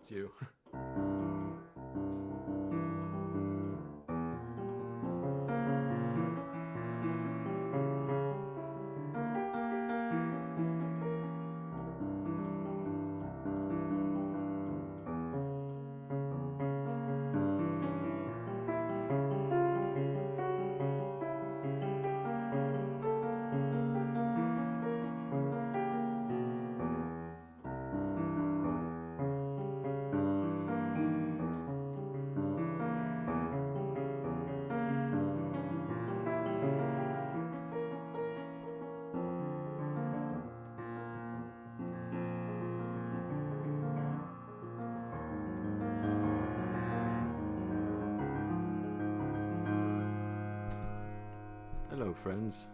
it's you. Hello, friends.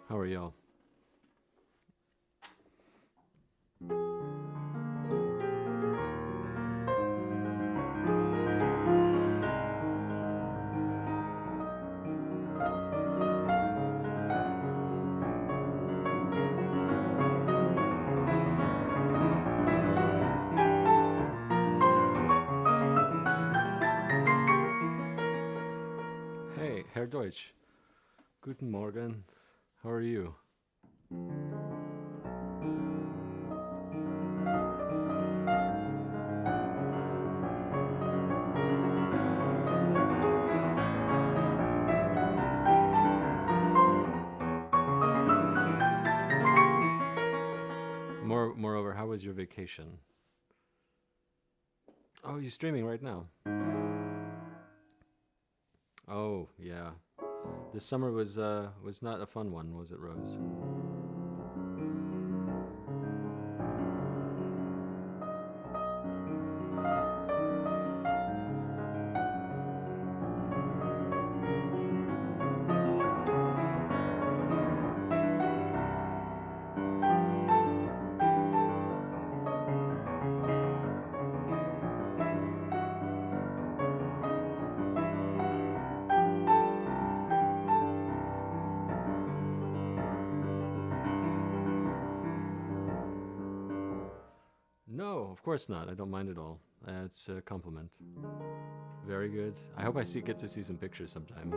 How are y'all? Hey, Herr Deutsch. Guten Morgen. How are you? Moreover, how was your vacation? Oh, you're streaming right now. Oh, yeah. This summer was not a fun one, was it, Rose? No, of course not. I don't mind at all. It's a compliment. Very good. I hope I get to see some pictures sometime.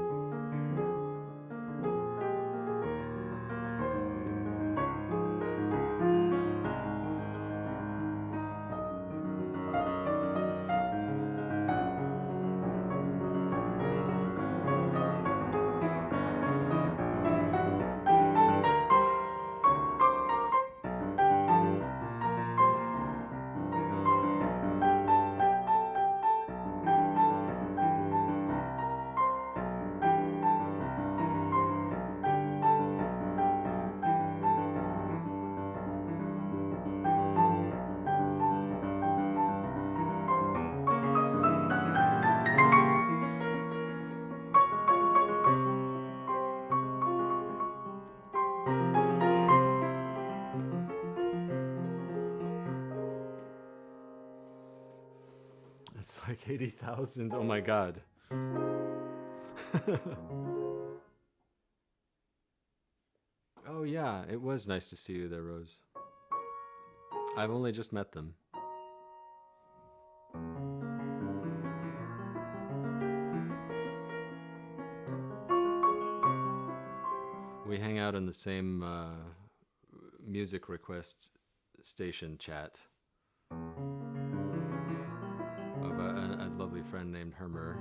It's like 80,000. Oh my god. Oh yeah, it was nice to see you there, Rose. I've only just met them. We hang out in the same music request station chat of a lovely friend named Hermer.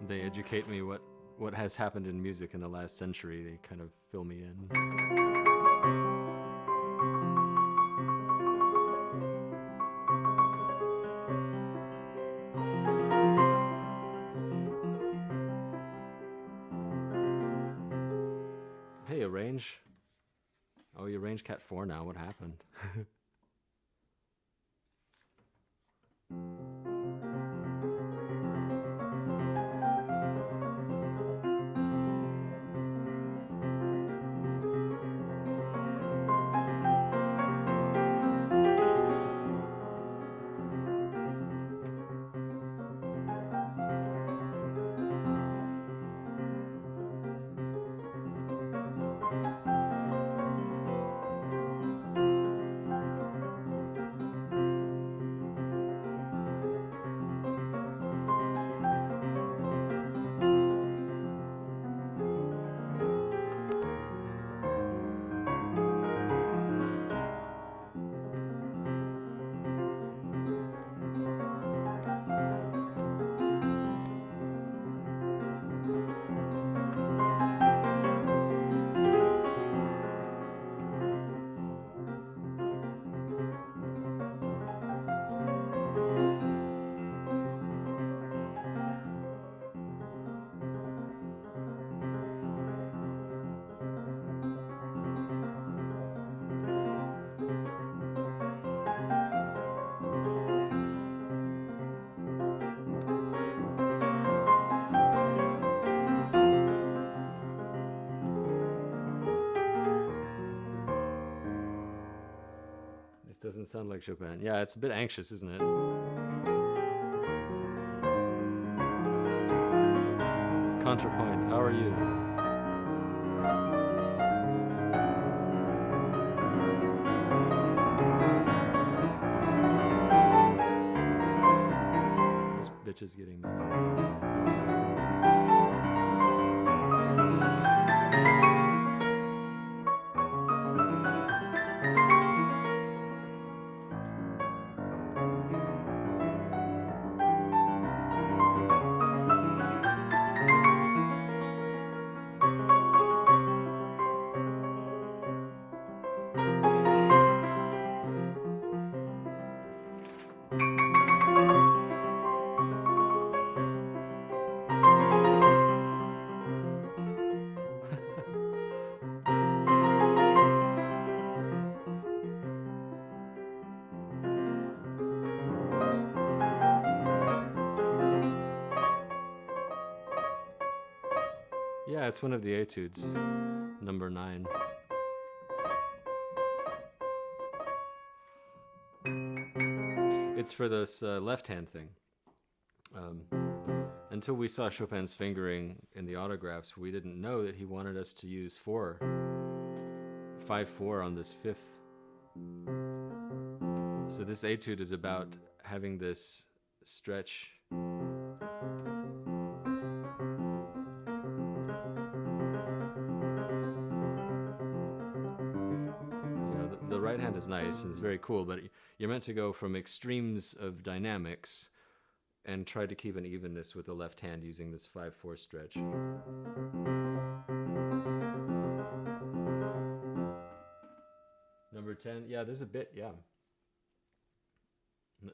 They educate me what has happened in music in the last century. They kind of fill me in. Hey, Arrange. Oh, you Arrange Cat 4 now. What happened? doesn't sound like Chopin. Yeah, it's a bit anxious, isn't it? Contrapoint, how are you? This bitch is getting me. Yeah, it's one of the etudes, number 9. It's for this left-hand thing. Until we saw Chopin's fingering in the autographs, we didn't know that he wanted us to use 5/4 on this 5th. So this etude is about having this stretch. The right hand is nice and it's very cool, but you're meant to go from extremes of dynamics and try to keep an evenness with the left hand using this 5/4 stretch. Number 10, yeah, there's a bit, yeah.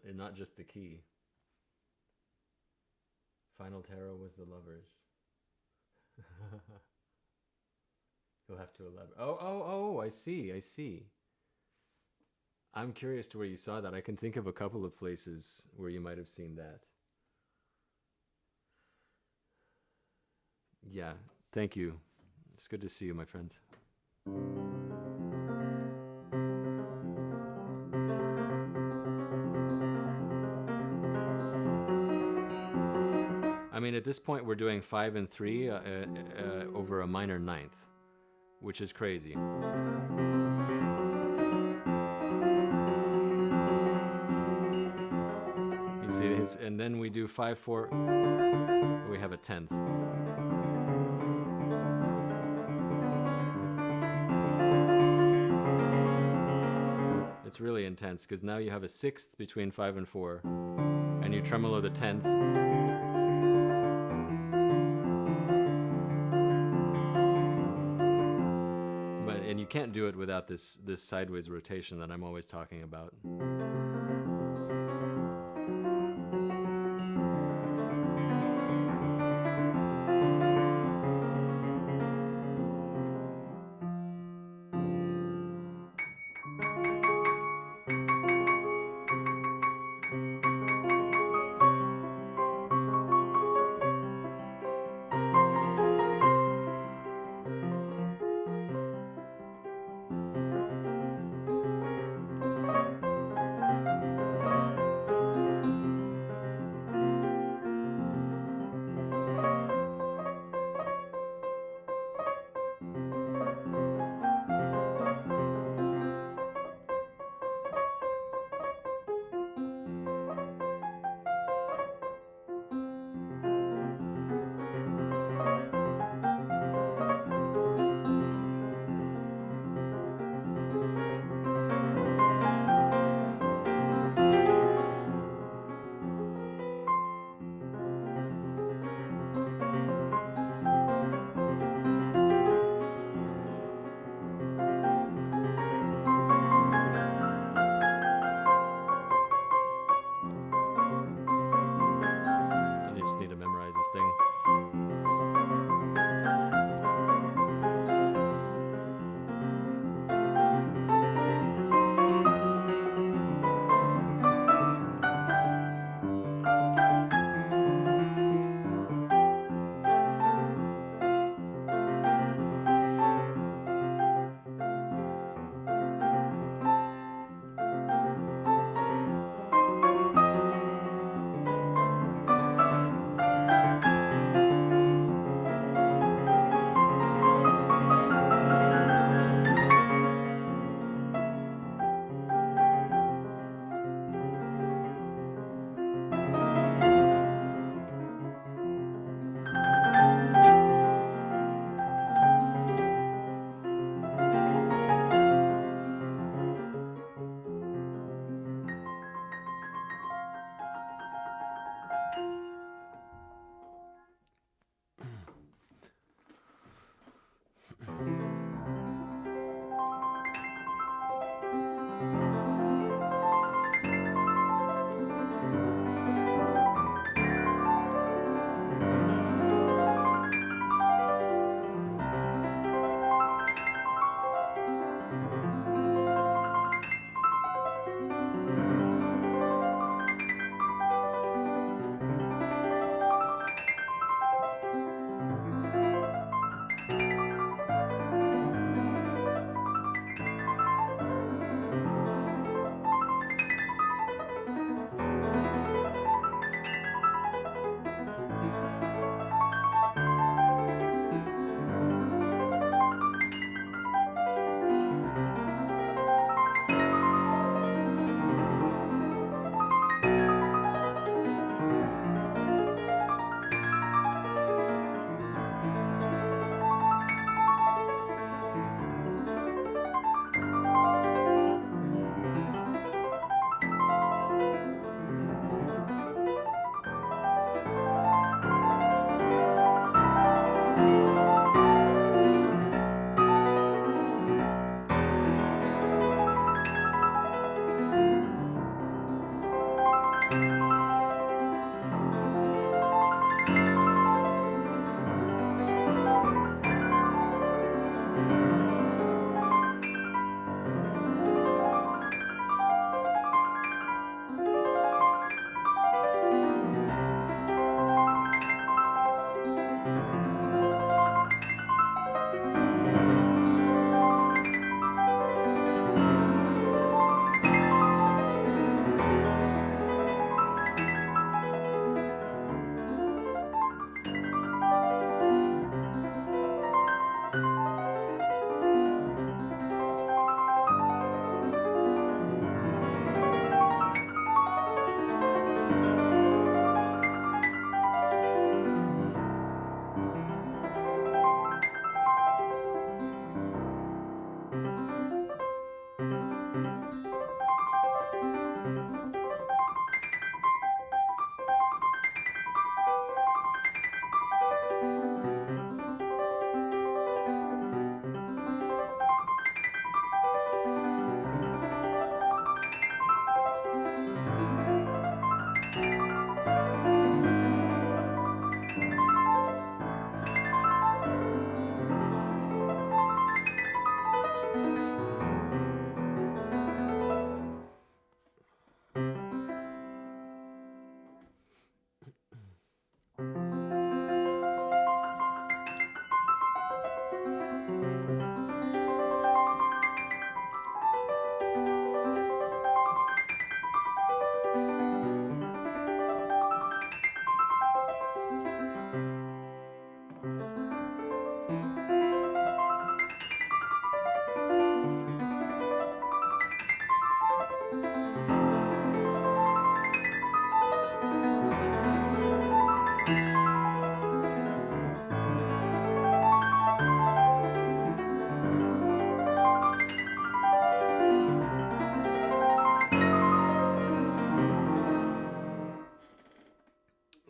And not just the key. Final tarot was the lovers. You'll have to elaborate. Oh, I see. I'm curious to where you saw that. I can think of a couple of places where you might have seen that. Yeah, thank you. It's good to see you, my friend. I mean, at this point, we're doing 5 and 3 over a minor 9th, which is crazy. You see, and then we do 5/4. We have a 10th. It's really intense because now you have a 6th between 5 and 4, and you tremolo the 10th. And you can't do it without this sideways rotation that I'm always talking about.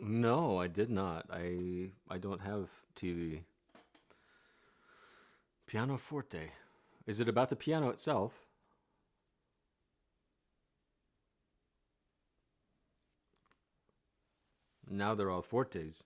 No, I did not. I don't have TV. Pianoforte. Is it about the piano itself? Now they're all fortes.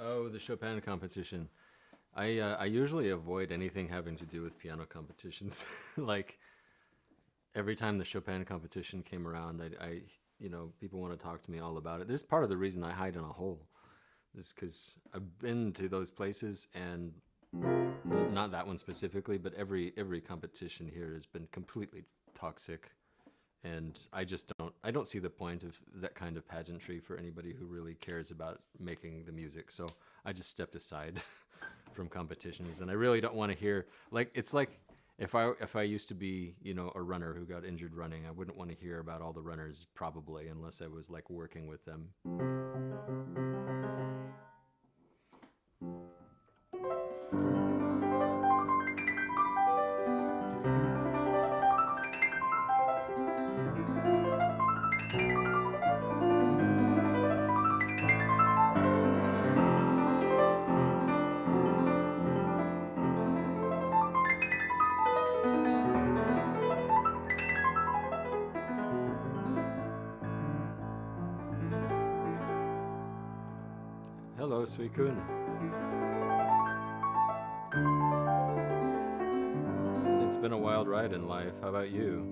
Oh, the Chopin competition. I usually avoid anything having to do with piano competitions. Like every time the Chopin competition came around, people want to talk to me all about it. There's part of the reason I hide in a hole is because I've been to those places and not that one specifically, but every competition here has been completely toxic, and I don't see the point of that kind of pageantry for anybody who really cares about making the music. So I just stepped aside from competitions, and I really don't want to hear like it's like if I used to be a runner who got injured running, I wouldn't want to hear about all the runners probably unless I was like working with them. Hello, Suikun. It's been a wild ride in life. How about you?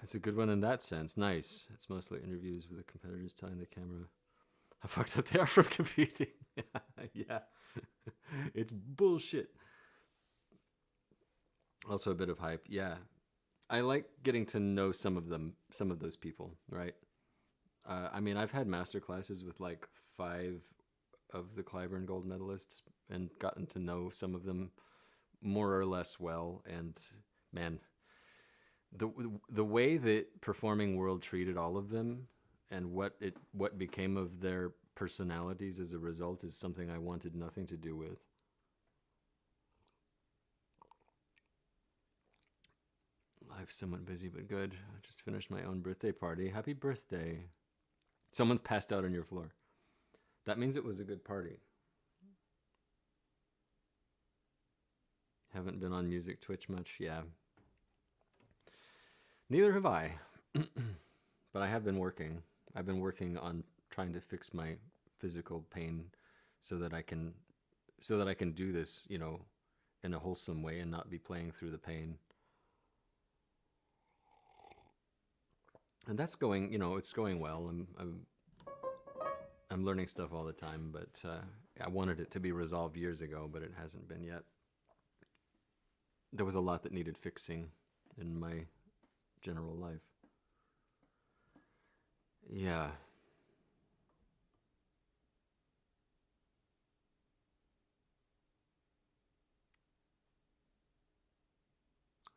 It's a good one in that sense. Nice. It's mostly interviews with the competitors telling the camera how fucked up they are from competing. Yeah. It's bullshit. Also a bit of hype. Yeah. I like getting to know some of those people, right? I mean, I've had master classes with like 5 of the Clyburn gold medalists and gotten to know some of them more or less well. And man, the way that Performing World treated all of them and what became of their personalities as a result is something I wanted nothing to do with. Life's somewhat busy but good. I just finished my own birthday party. Happy birthday. Someone's passed out on your floor. That means it was a good party. Haven't been on music Twitch much. Yeah. Neither have I. But I have been working. I've been working on trying to fix my physical pain so that I can do this, in a wholesome way and not be playing through the pain. And that's going, it's going well. I'm learning stuff all the time, but I wanted it to be resolved years ago, but it hasn't been yet. There was a lot that needed fixing in my general life. Yeah.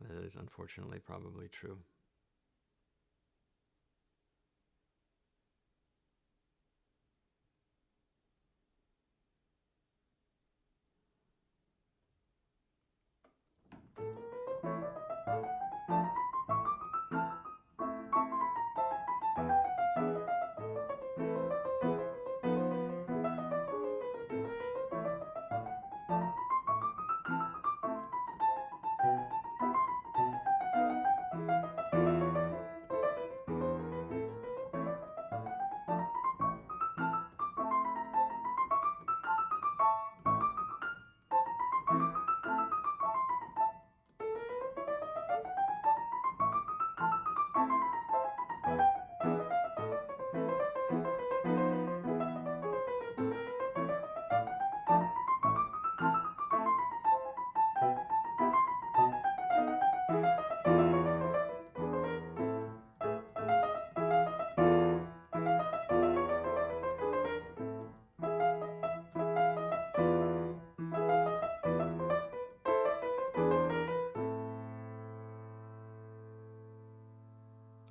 That is unfortunately probably true.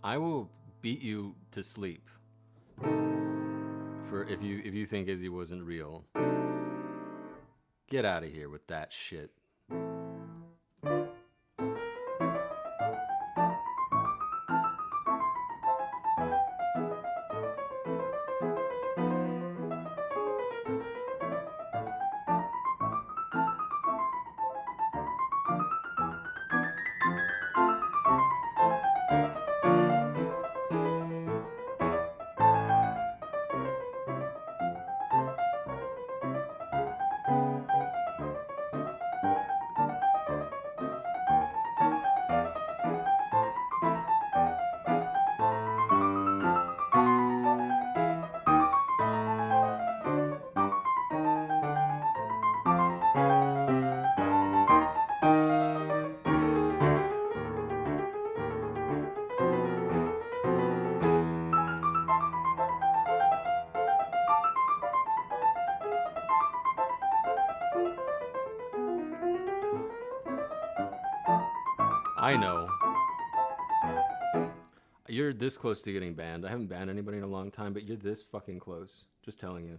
I will beat you to sleep for if you think Izzy wasn't real. Get out of here with that shit. I know. You're this close to getting banned. I haven't banned anybody in a long time, but you're this fucking close. Just telling you.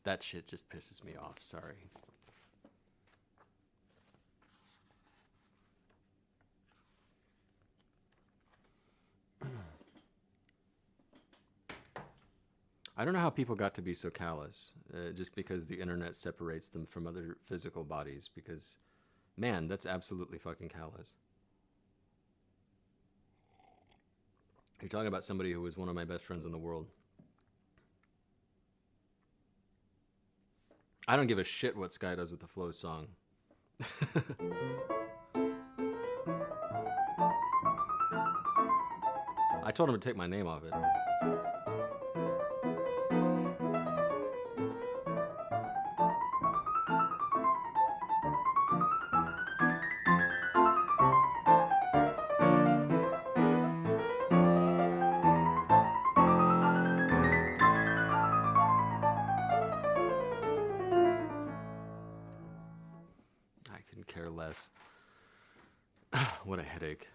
That shit just pisses me off. Sorry. I don't know how people got to be so callous, just because the internet separates them from other physical bodies. Because, man, that's absolutely fucking callous. You're talking about somebody who was one of my best friends in the world. I don't give a shit what Sky does with the Flow song. I told him to take my name off it. I couldn't care less. What a headache.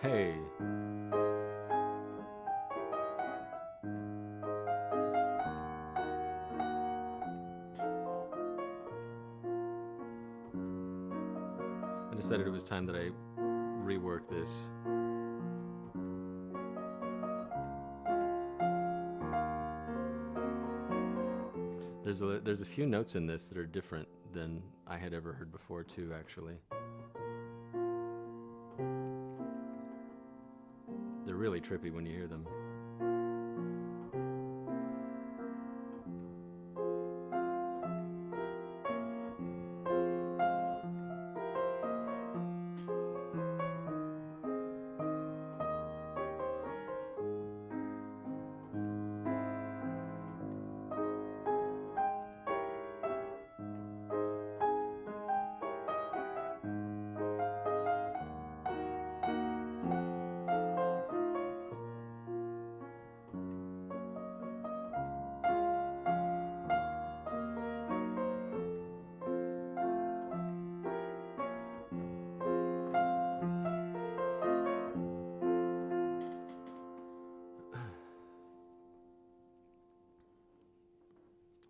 Hey. I decided it was time that I rework this. There's a few notes in this that are different than I had ever heard before too, actually. They're really trippy when you hear them.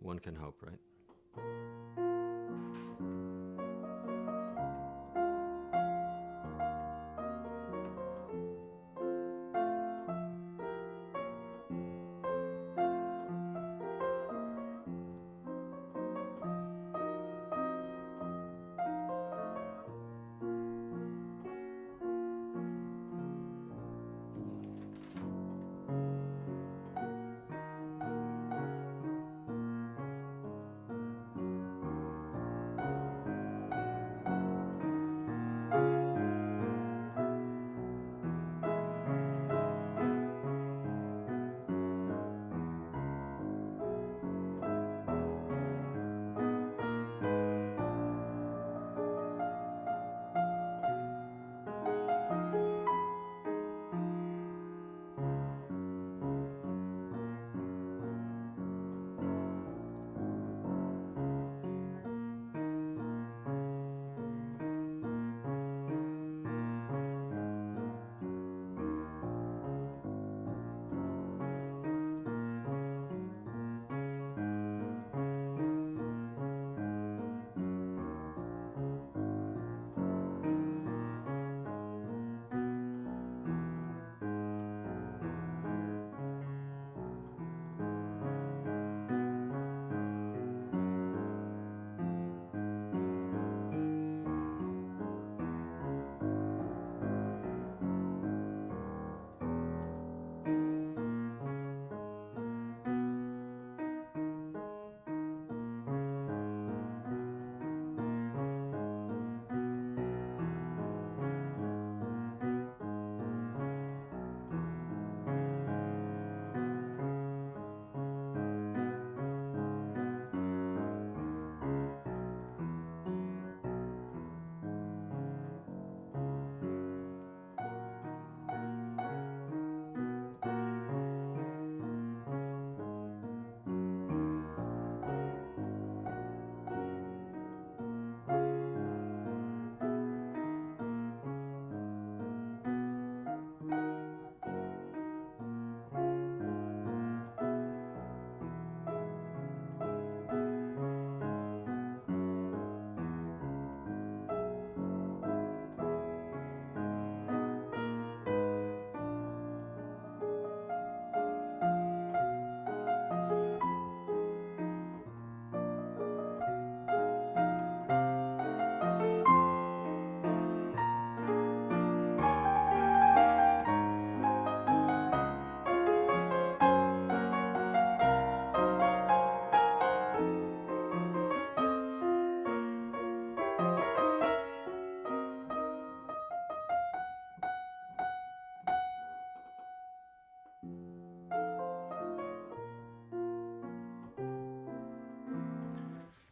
One can hope, right?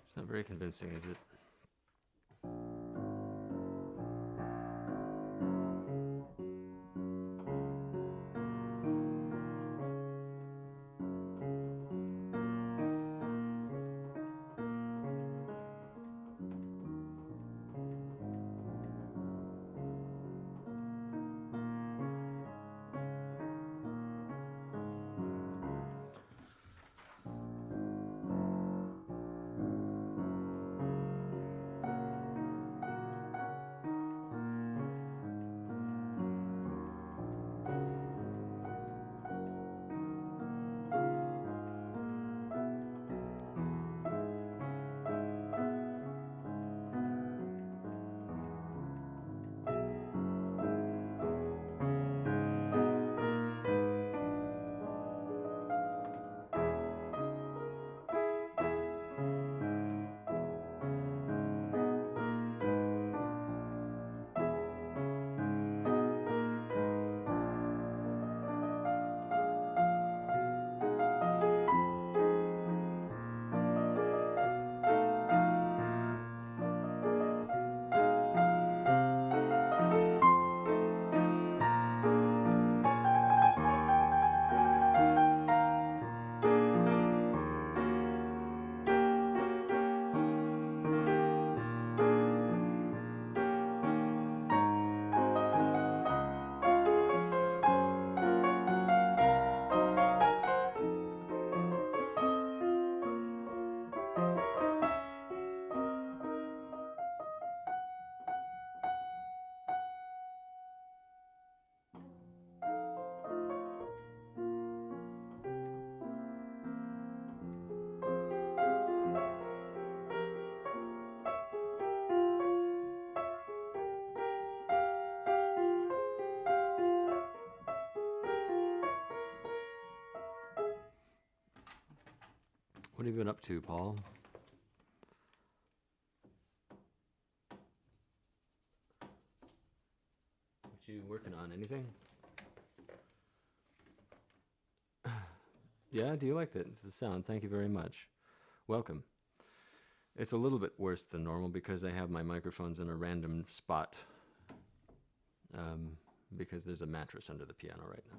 It's not very convincing, is it? What have you been up to, Paul? What you working on? Anything? Yeah, do you like the sound? Thank you very much. Welcome. It's a little bit worse than normal because I have my microphones in a random spot because there's a mattress under the piano right now.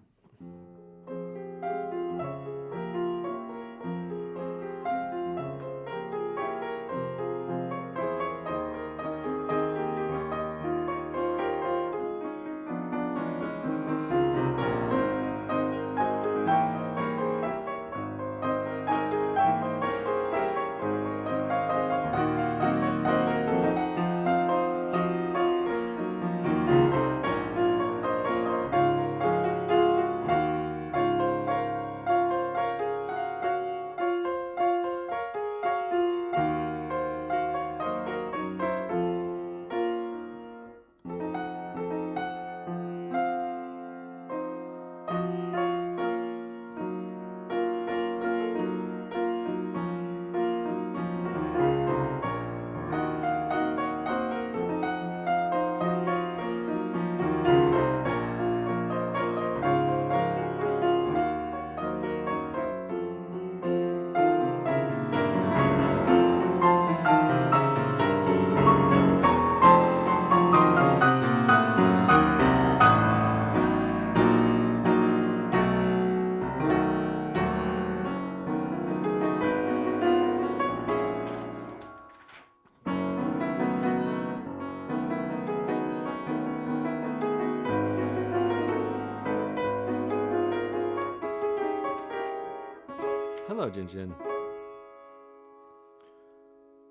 Hello, Jin Jin.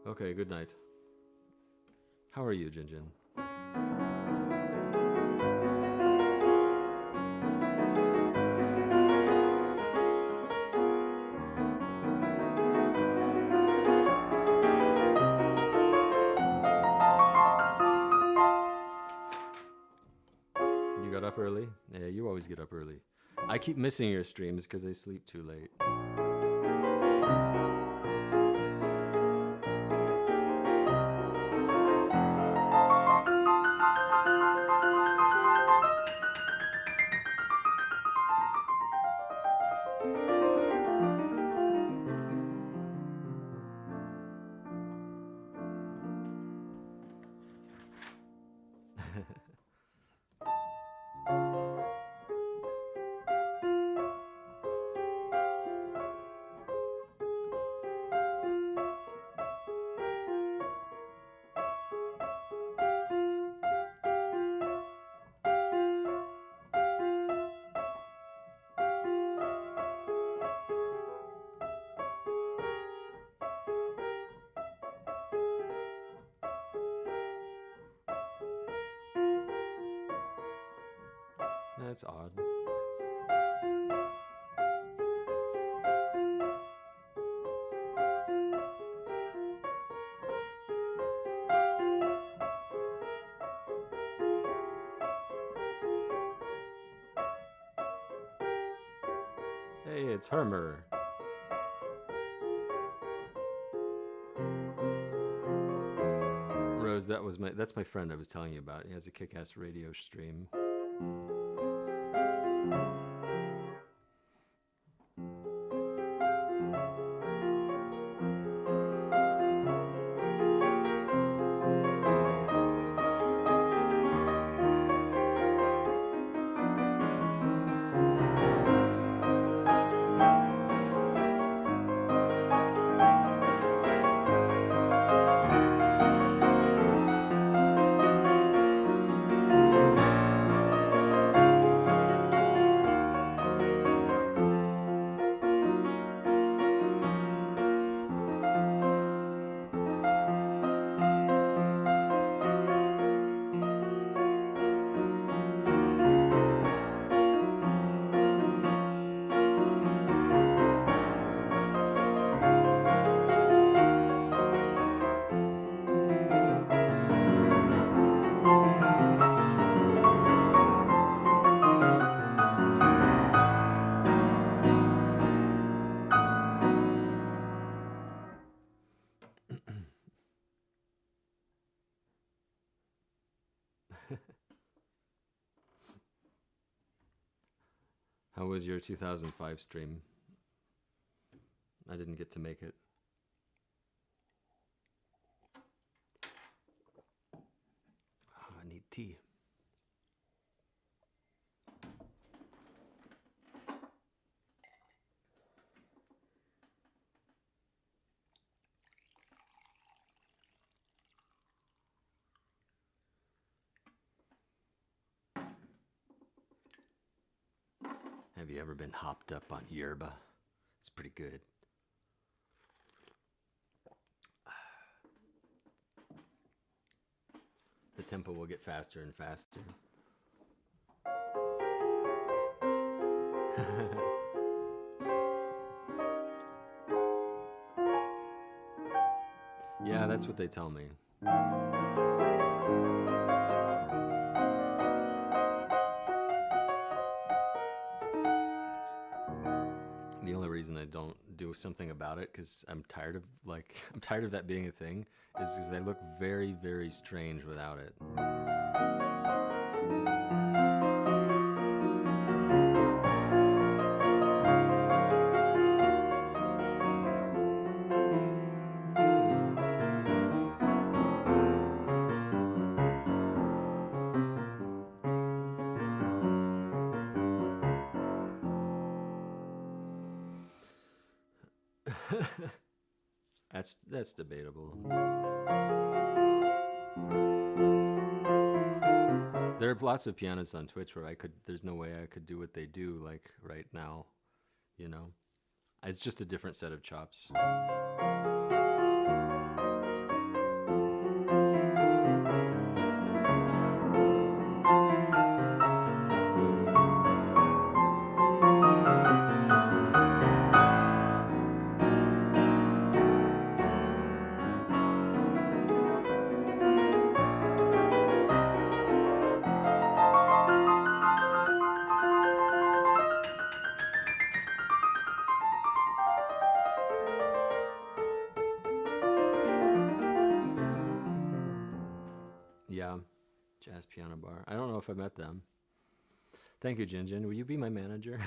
Okay, good night. How are you, Jin Jin? You got up early? Yeah, you always get up early. I keep missing your streams because I sleep too late. that's odd. Hey, it's Hermer. Rose, that's my friend I was telling you about. He has a kick-ass radio stream. How was your 2005 stream? I didn't get to make it. Oh, I need tea. Have you ever been hopped up on yerba? It's pretty good. The tempo will get faster and faster. Yeah, that's what they tell me. The only reason I don't do something about it, because I'm tired of that being a thing, is because they look very, very strange without it. That's debatable. There are lots of pianists on Twitch where there's no way I could do what they do like right now, you know? It's just a different set of chops. Yeah, Jazz Piano Bar. I don't know if I met them. Thank you, Jinjin. Will you be my manager?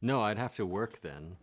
No, I'd have to work then.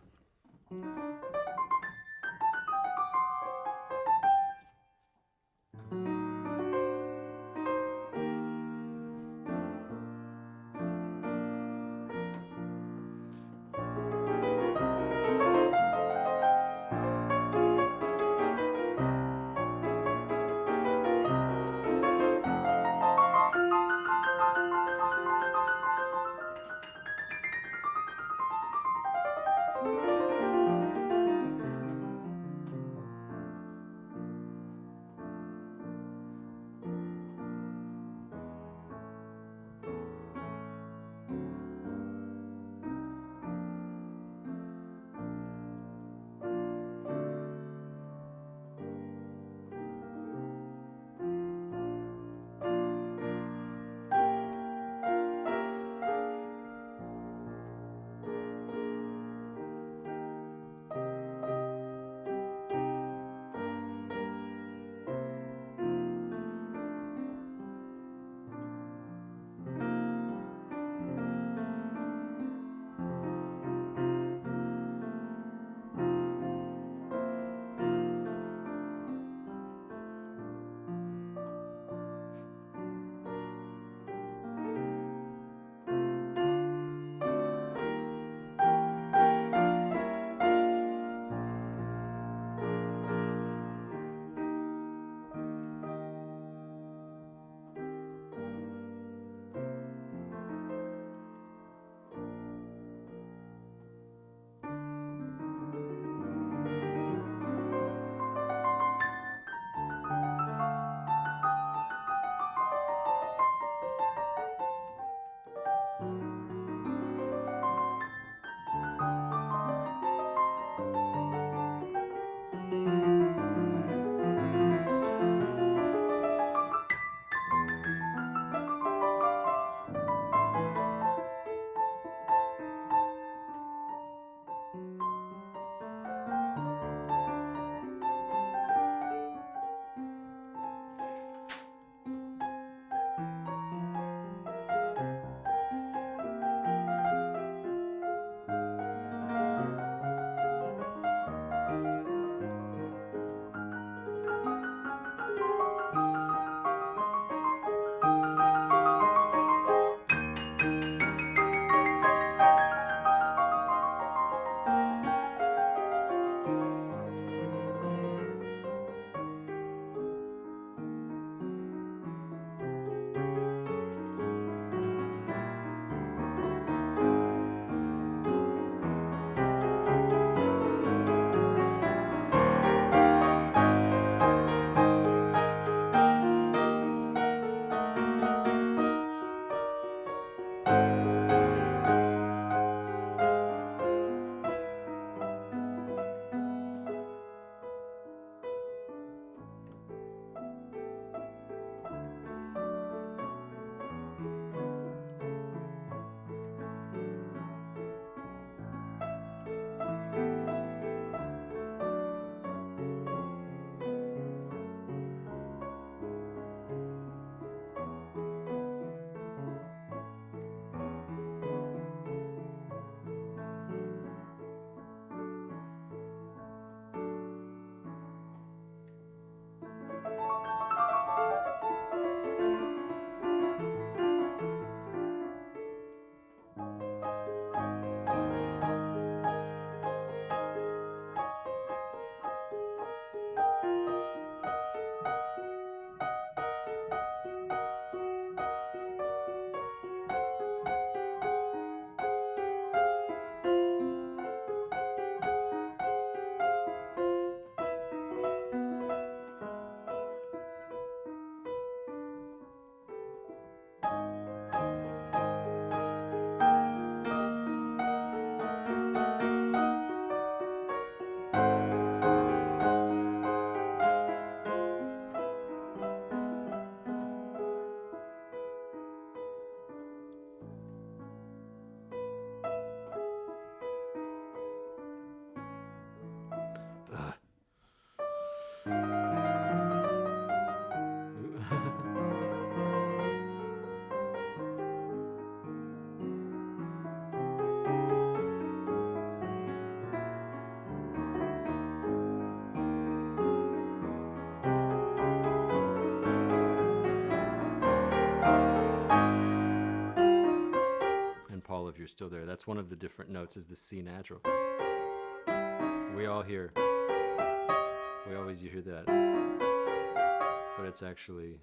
you're still there. That's one of the different notes, is the C natural. We all hear. We always hear that. But it's actually...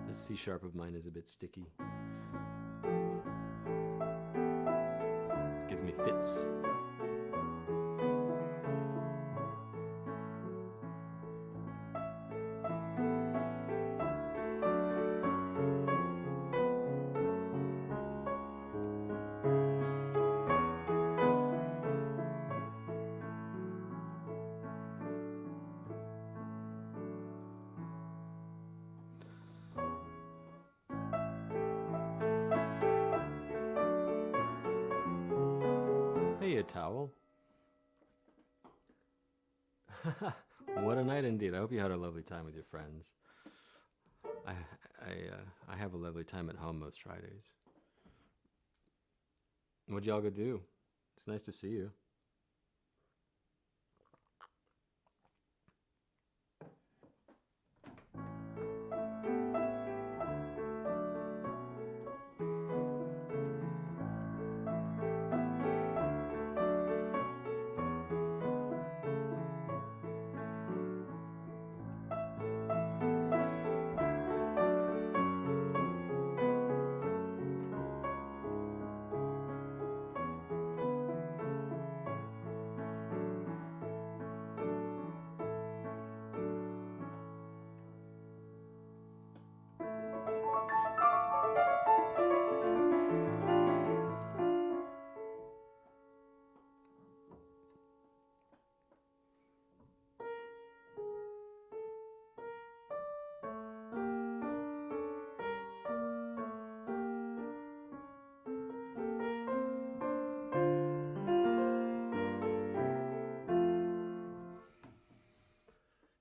The C sharp of mine is a bit sticky. Gives me fits. Hey, a towel. What a night indeed. I hope you had a lovely time with your friends. I have a lovely time at home most Fridays. What'd y'all go do? It's nice to see you.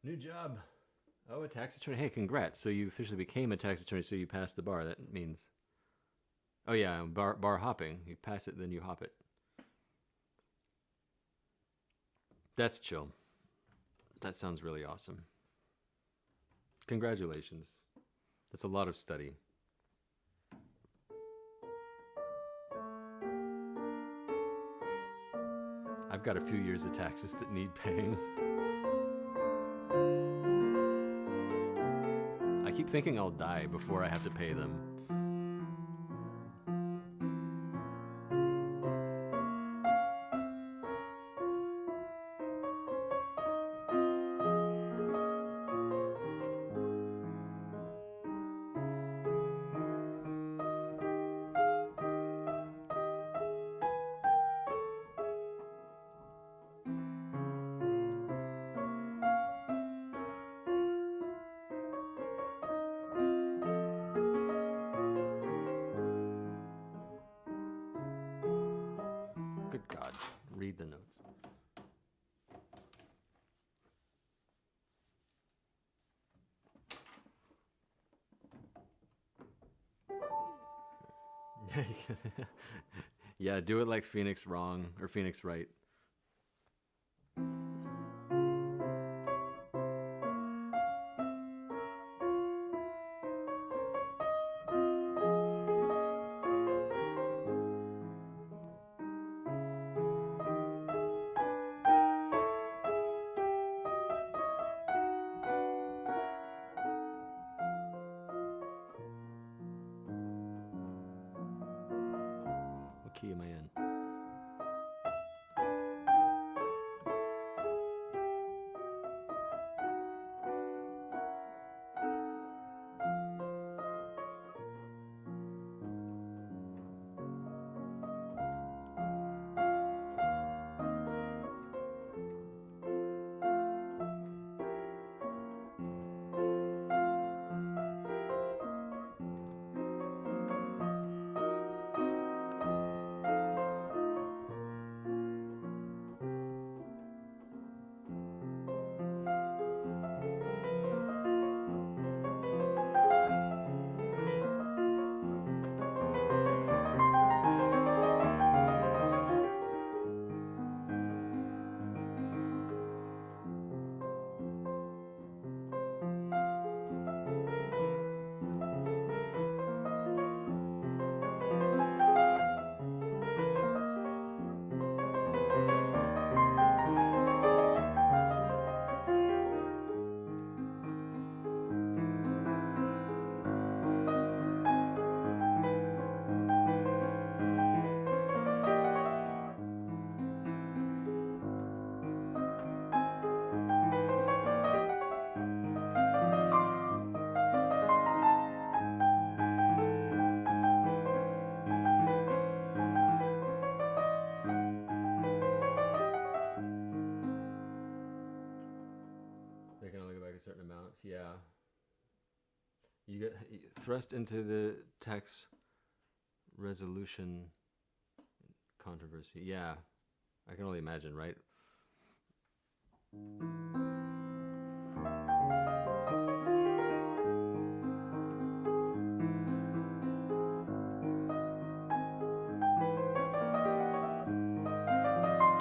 New job. Oh, a tax attorney. Hey, congrats. So you officially became a tax attorney, so you passed the bar. That means... Oh yeah, bar hopping. You pass it, then you hop it. That's chill. That sounds really awesome. Congratulations. That's a lot of study. I've got a few years of taxes that need paying. I keep thinking I'll die before I have to pay them. Good God, read the notes. Yeah, do it like Phoenix Wrong or Phoenix Right. What key am I in? You get thrust into the tax resolution controversy. Yeah, I can only imagine, right?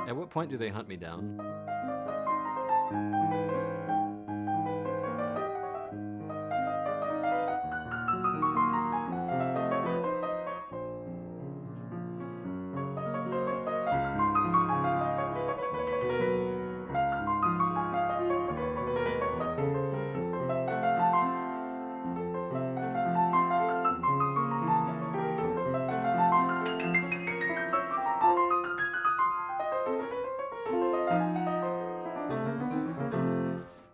At what point do they hunt me down?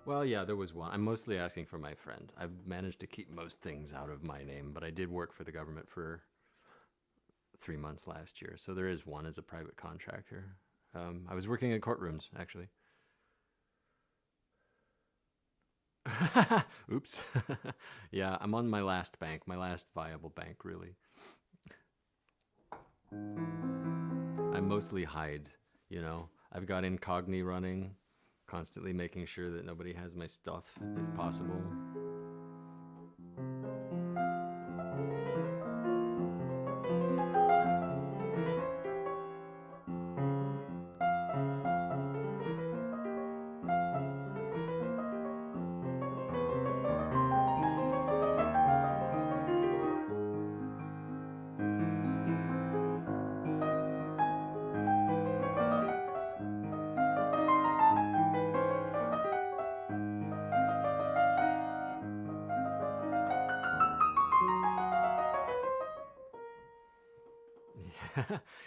Well, yeah, there was one. I'm mostly asking for my friend. I've managed to keep most things out of my name, but I did work for the government for 3 months last year. So there is one as a private contractor. I was working in courtrooms, actually. Oops. Yeah, I'm on my last bank, my last viable bank, really. I mostly hide, you know. I've got Incogni running, constantly making sure that nobody has my stuff, if possible.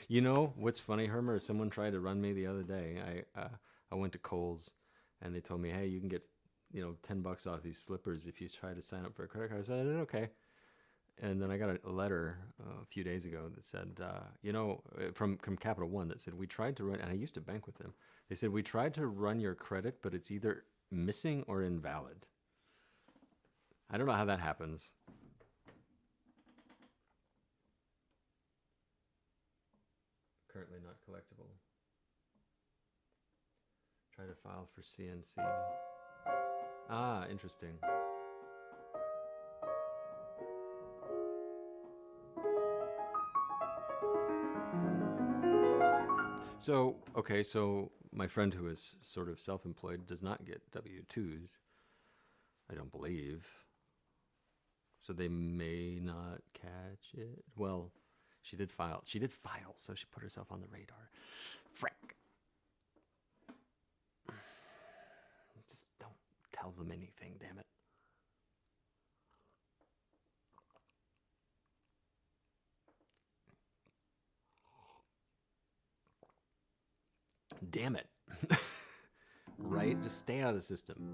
You know what's funny, Hermer? Someone tried to run me the other day. I went to Kohl's, and they told me, "Hey, you can get, $10 off these slippers if you try to sign up for a credit card." I said, "Okay." And then I got a letter a few days ago that said, from Capital One that said, "We tried to run," and I used to bank with them. They said, "We tried to run your credit, but it's either missing or invalid." I don't know how that happens. Currently not collectible. Try to file for CNC. Ah, interesting. So, okay, so my friend who is sort of self employed does not get W 2s, I don't believe. So they may not catch it. Well, she did file. She did file, so she put herself on the radar. Frick. Just don't tell them anything, damn it. Damn it. Right? Just stay out of the system.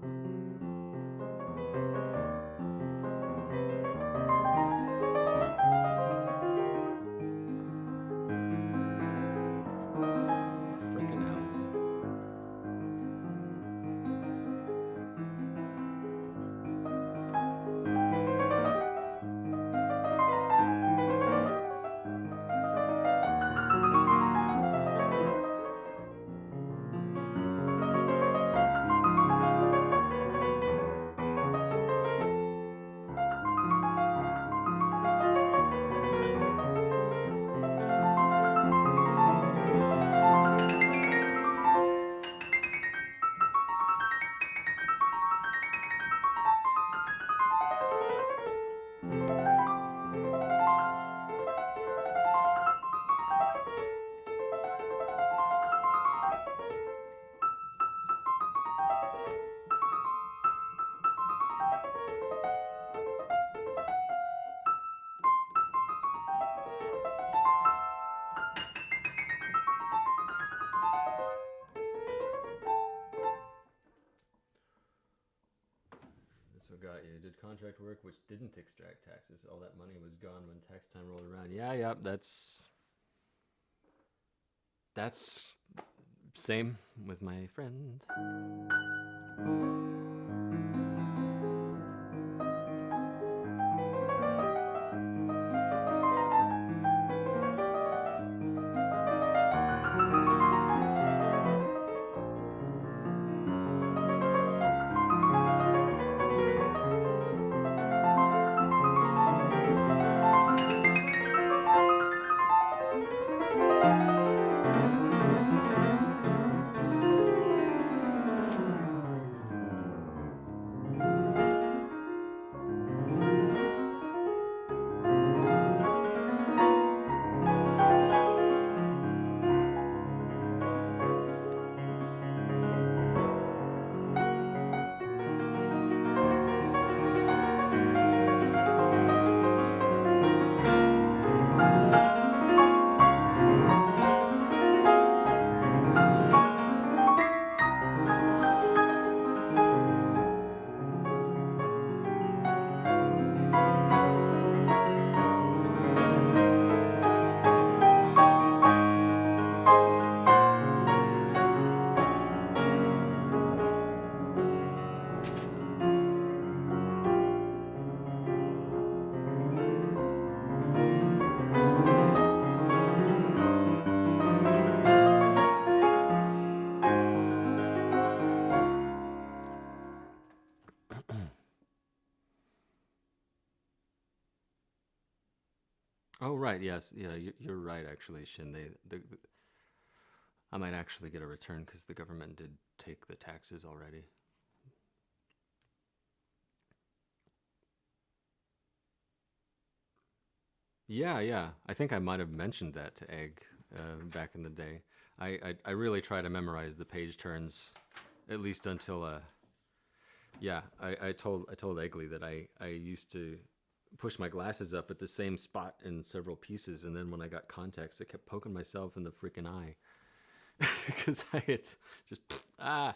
Frickin' hell. That's what got you. Did contract work which didn't extract taxes. All that money was gone when tax time rolled around. Yeah, that's same with my friend. Oh, right. Yes. Yeah, you're right. Actually, Shin. I might actually get a return because the government did take the taxes already. Yeah, yeah. I think I might have mentioned that to Egg back in the day. I really try to memorize the page turns, at least until yeah. I told Eggley that I used to push my glasses up at the same spot in several pieces, and then when I got context, I kept poking myself in the freaking eye because I had just ah.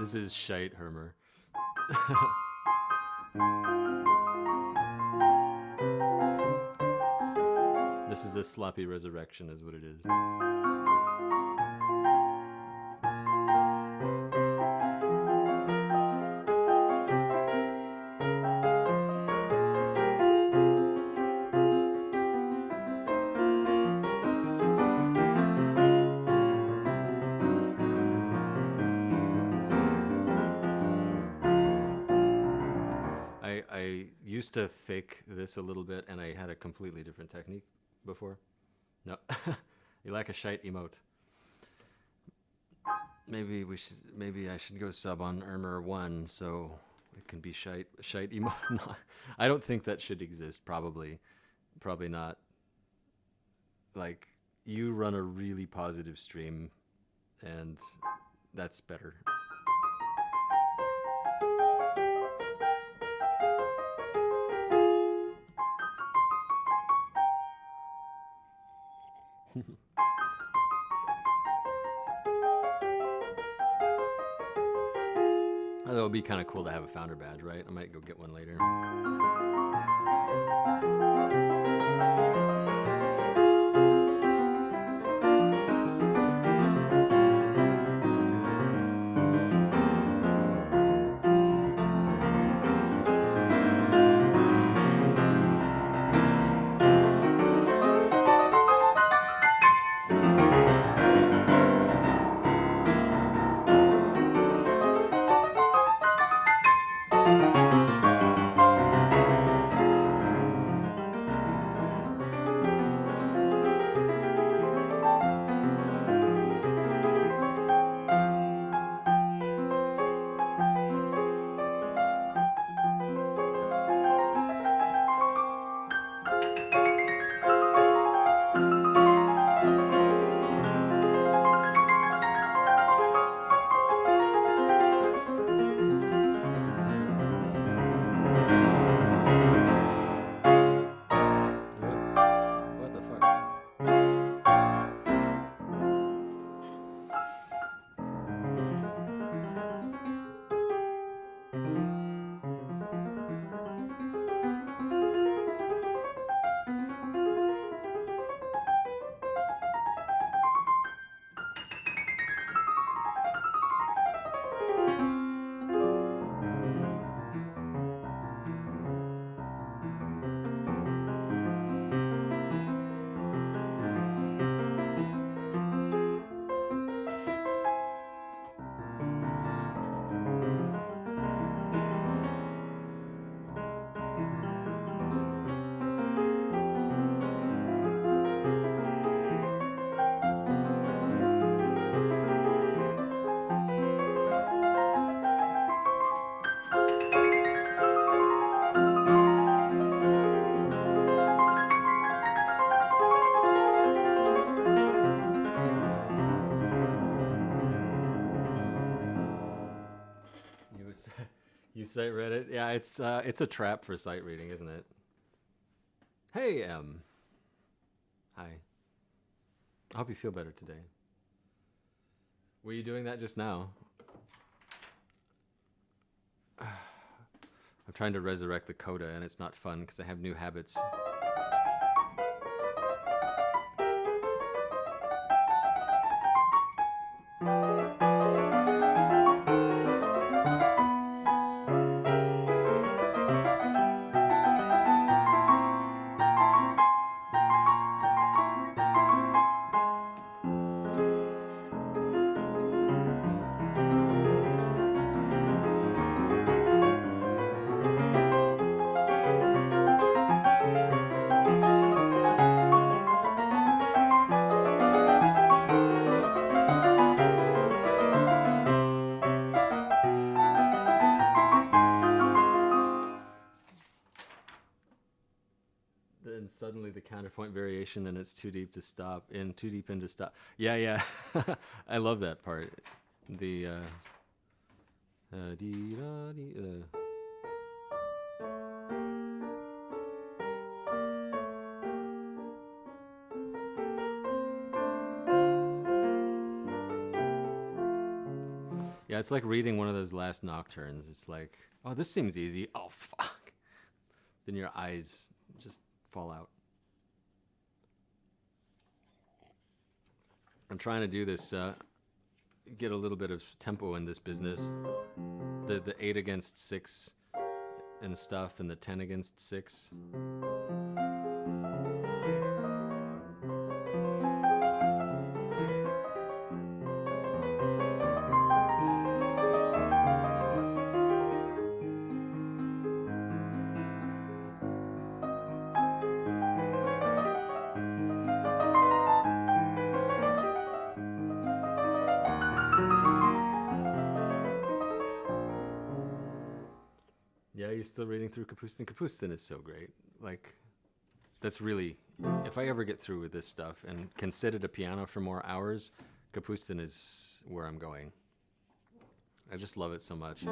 This is Shite Hermer. This is a sloppy resurrection, is what it is. I used to fake this a little bit, and I had a completely different technique before. No, you like a shite emote. Maybe I should go sub on Ermer1 so it can be shite emote. No, I don't think that should exist. Probably not. Like, you run a really positive stream, and that's better. Although it would be kind of cool to have a founder badge, right? I might go get one later. What the fuck? You cite Reddit? Yeah, it's a trap for sight reading, isn't it? Hey, hi. I hope you feel better today. Were you doing that just now? I'm trying to resurrect the coda, and it's not fun because I have new habits. Then suddenly the counterpoint variation, and it's too deep to stop. Too deep into stop. Yeah, yeah. I love that part. The dee da dee. Yeah, Yeah, it's like reading one of those last nocturnes. It's like, oh, this seems easy. Oh, fuck. Then your eyes just fall out. I'm trying to do this, get a little bit of tempo in this business. The 8 against 6 and stuff, and the 10 against 6. Yeah, you're still reading through Kapustin. Kapustin is so great. Like, that's really, if I ever get through with this stuff and can sit at a piano for more hours, Kapustin is where I'm going. I just love it so much.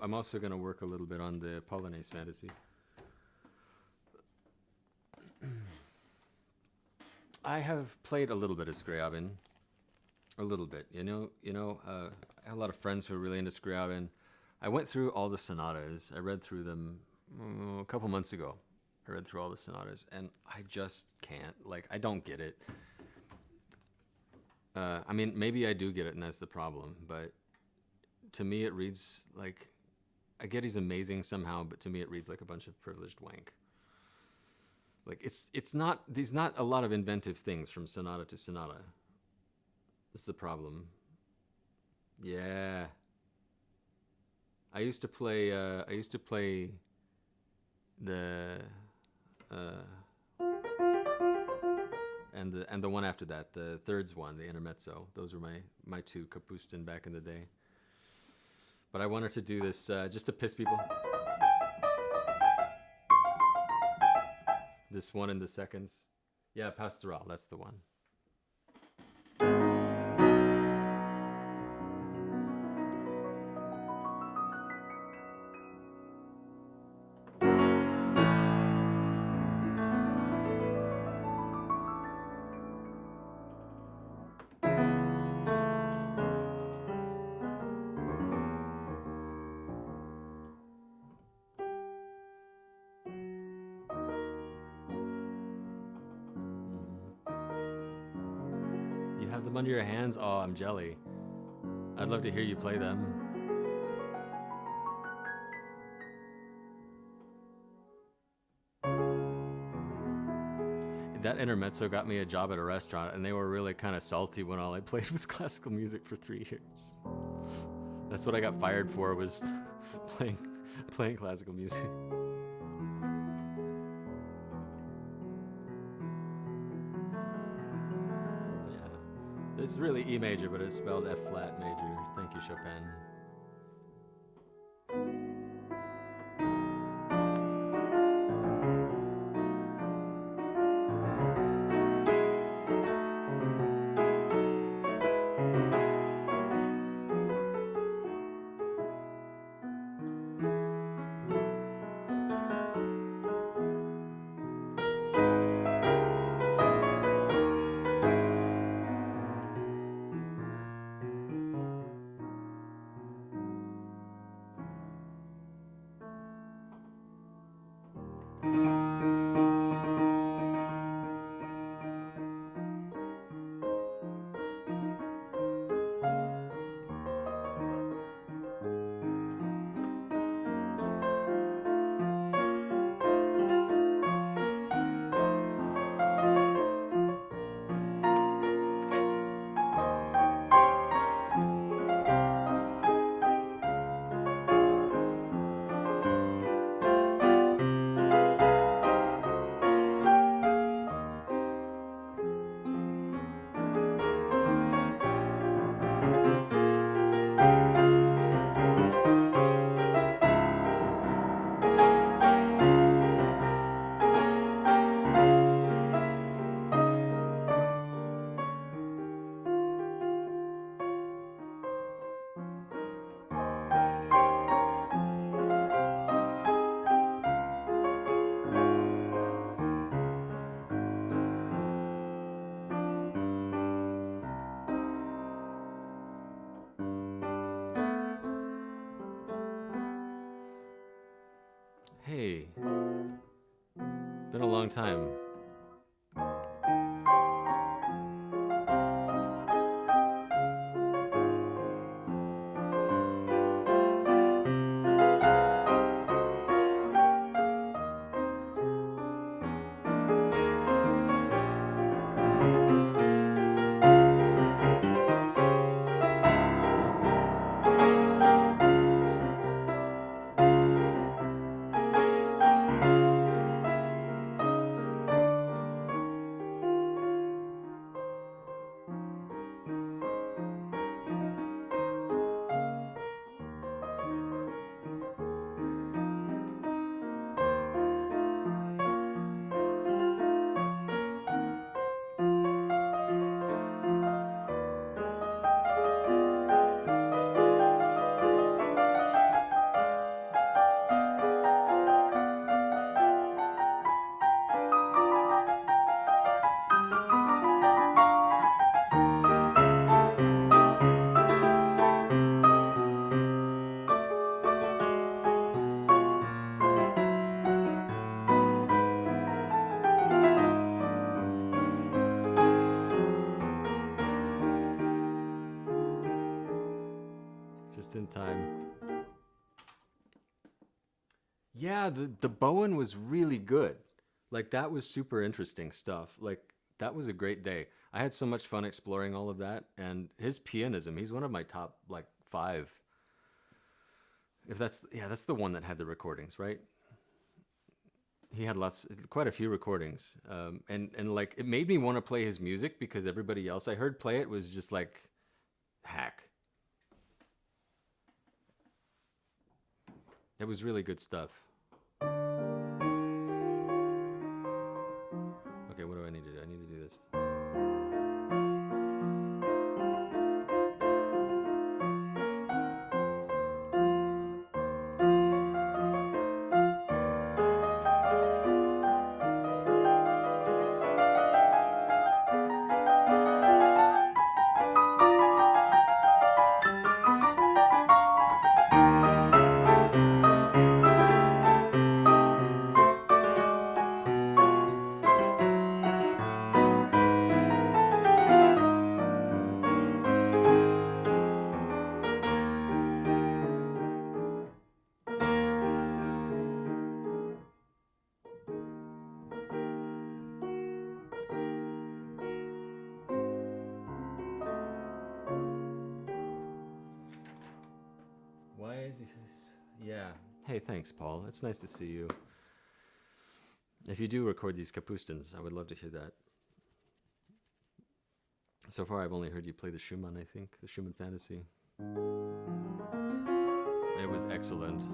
I'm also going to work a little bit on the Polonaise Fantasy. I have played a little bit of Scriabin, a little bit. I have a lot of friends who are really into Scriabin. I went through all the sonatas. I read through them a couple months ago. I read through all the sonatas, and I just can't. Like, I don't get it. I mean, maybe I do get it, and that's the problem, but to me it reads like, I get he's amazing somehow, but to me it reads like a bunch of privileged wank. Like, it's not, there's not a lot of inventive things from sonata to sonata. This is the problem. Yeah. I used to play the and the one after that, the thirds one, the intermezzo. Those were my two Kapustin back in the day. But I wanted to do this just to piss people. This one in the seconds. Yeah, Pastoral, that's the one. You have them under your hands? Oh, I'm jelly. I'd love to hear you play them. That intermezzo got me a job at a restaurant, and they were really kind of salty when all I played was classical music for 3 years. That's what I got fired for, was playing classical music. This is really E major, but it's spelled F flat major. Thank you, Chopin. Hey, been a long time. Just in time. Yeah, the Bowen was really good. Like that was super interesting stuff. Like that was a great day. I had so much fun exploring all of that, and his pianism. He's one of my top like five. If that's yeah, that's the one that had the recordings, right? He had quite a few recordings, and like it made me want to play his music because everybody else I heard play it was just like hack. It was really good stuff. Okay, what do I need to do? I need to do this. Why is he? Yeah. Hey, thanks, Paul. It's nice to see you. If you do record these Kapustins, I would love to hear that. So far, I've only heard you play the Schumann, I think, the Schumann Fantasy. It was excellent.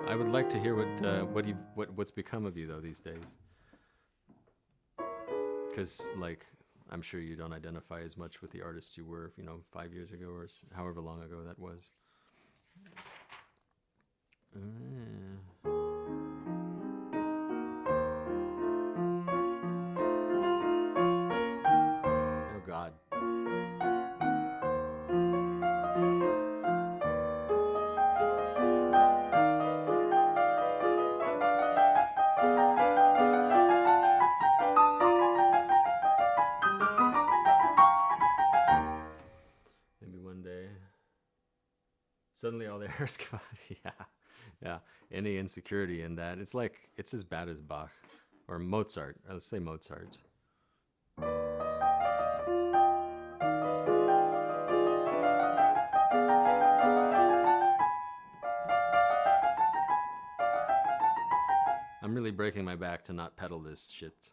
I would like to hear what's become of you though these days. Because like I'm sure you don't identify as much with the artist you were, 5 years ago or however long ago that was. Oh God. Maybe one day. Suddenly all the hair's come out. Yeah. Yeah. Any insecurity in that. It's as bad as Bach or Mozart. Let's say Mozart. I'm really breaking my back to not pedal this shit.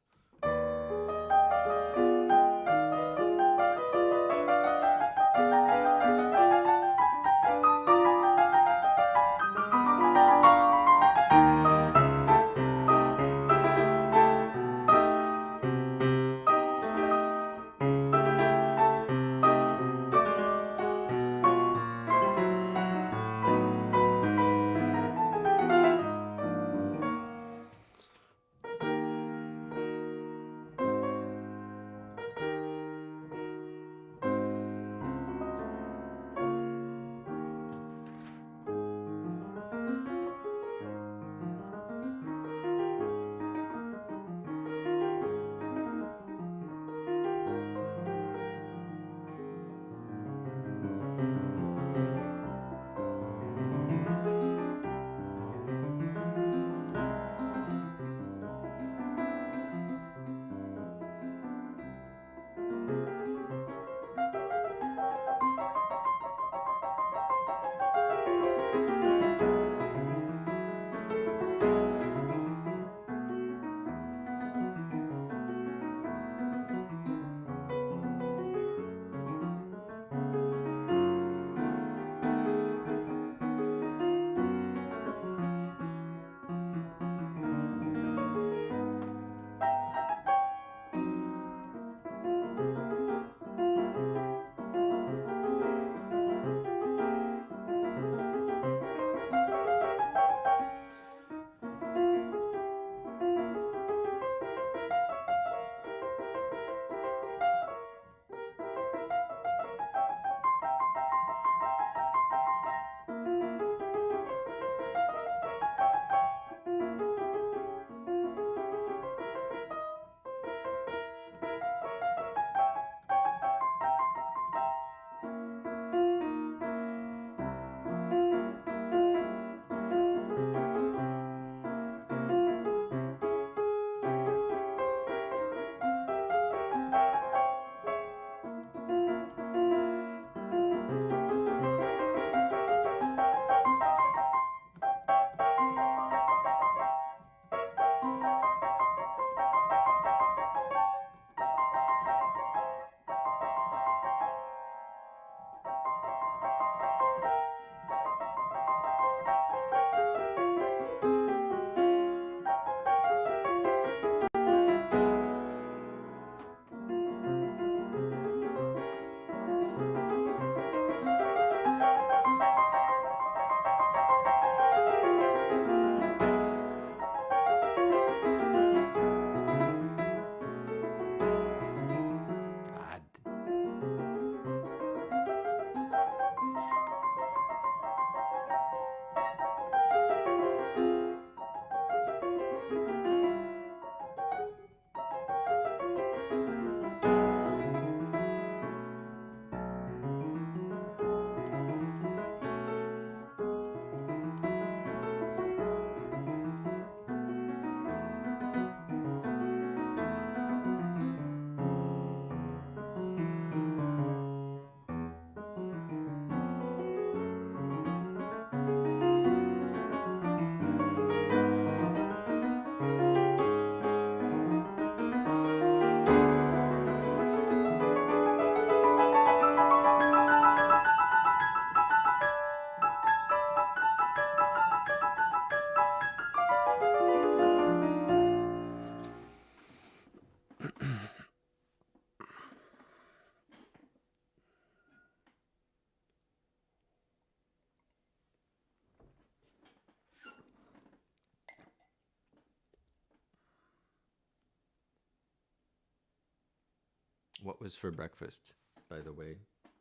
What was for breakfast, by the way?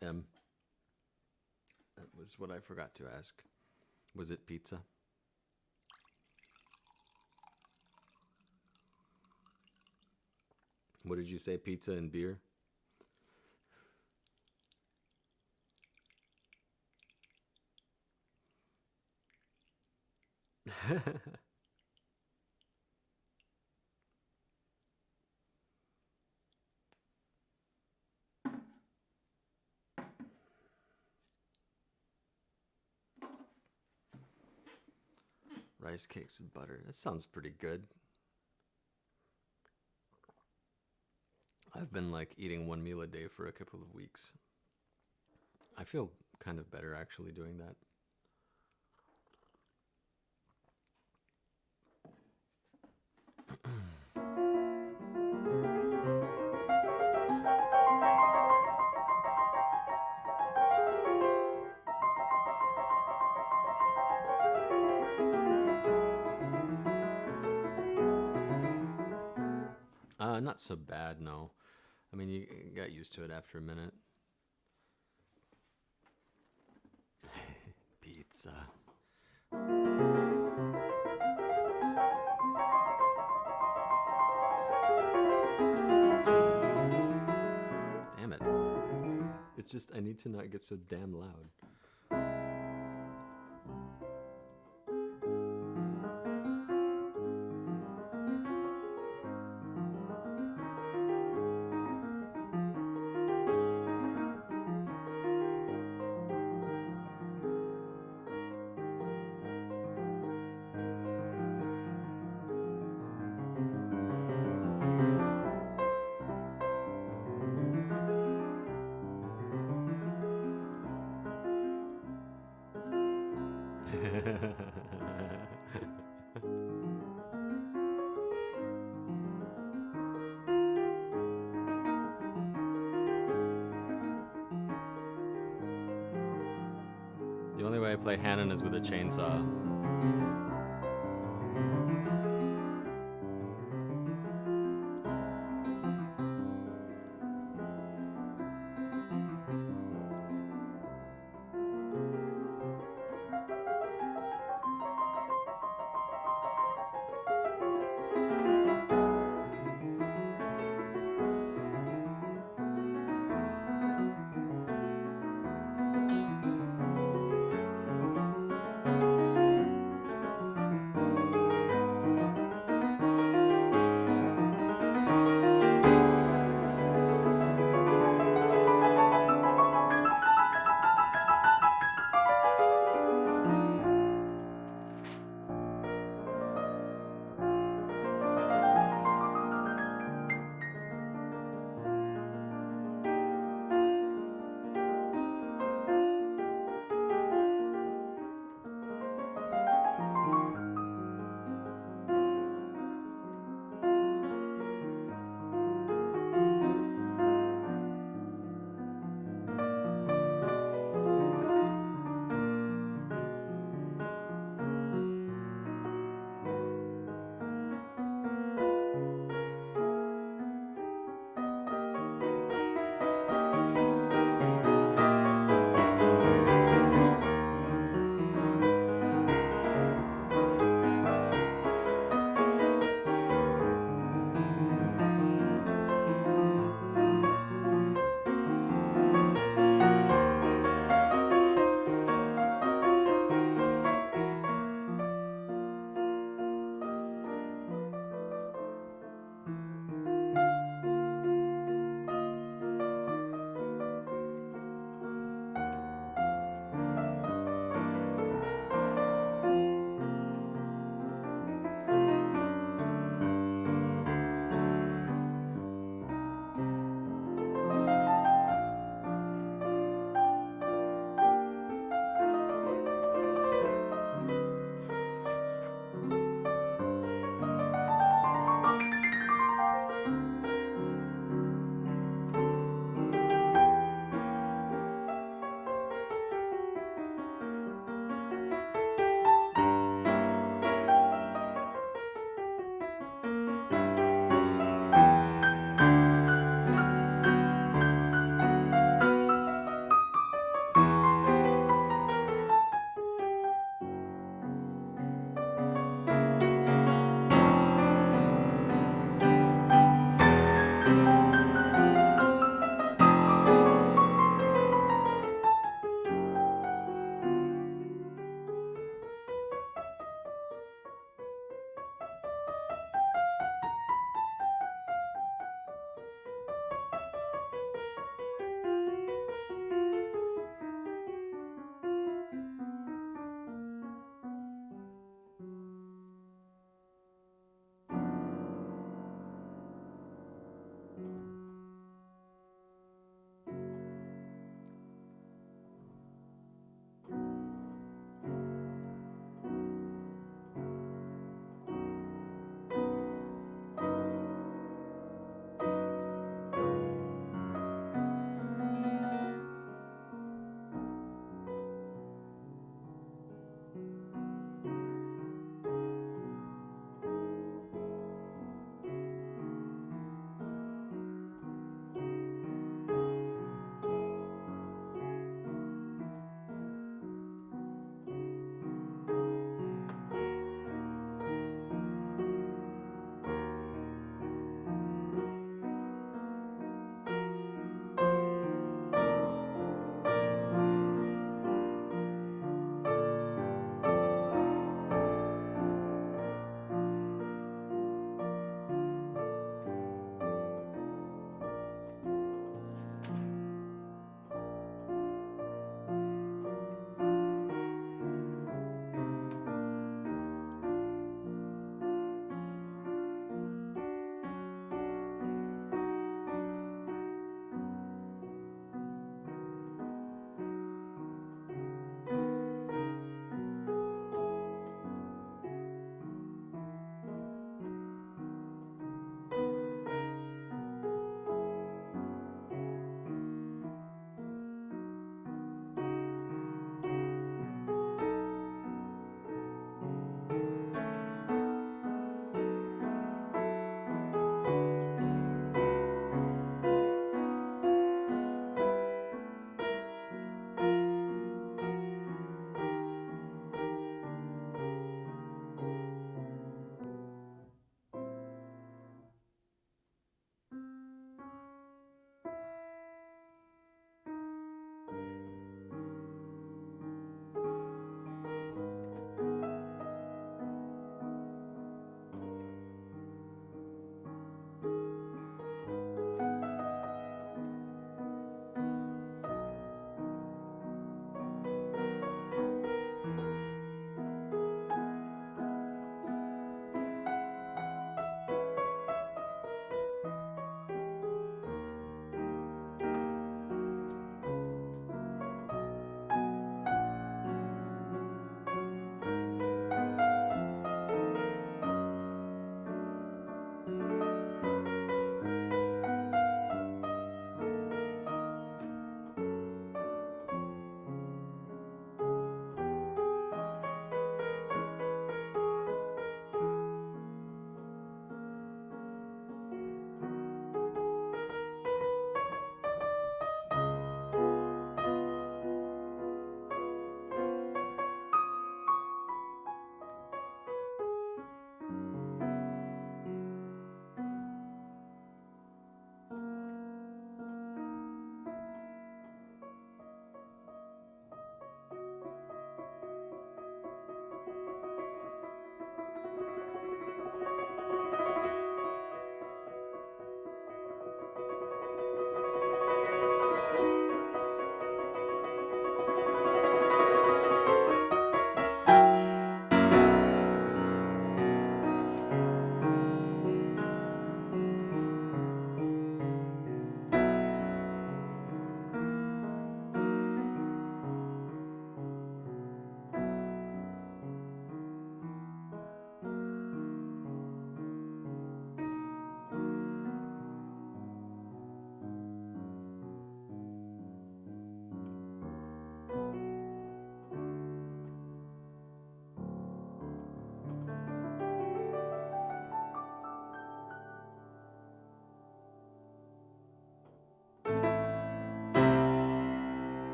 M. That was what I forgot to ask. Was it pizza? What did you say? Pizza and beer? Rice cakes with butter. That sounds pretty good. I've been like eating one meal a day for a couple of weeks. I feel kind of better actually doing that. Not so bad, no. I mean, you got used to it after a minute. Pizza. Damn it. It's just, I need to not get so damn loud. The only way I play Hanon is with a chainsaw.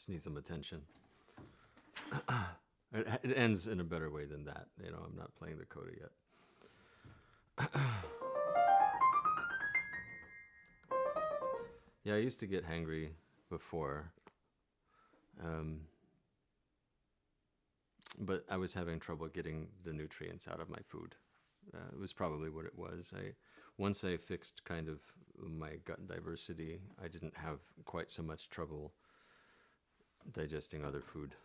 just need some attention. It ends in a better way than that. You know, I'm not playing the coda yet. Yeah, I used to get hangry before. But I was having trouble getting the nutrients out of my food. It was probably what it was. Once I fixed kind of my gut diversity, I didn't have quite so much trouble digesting other food.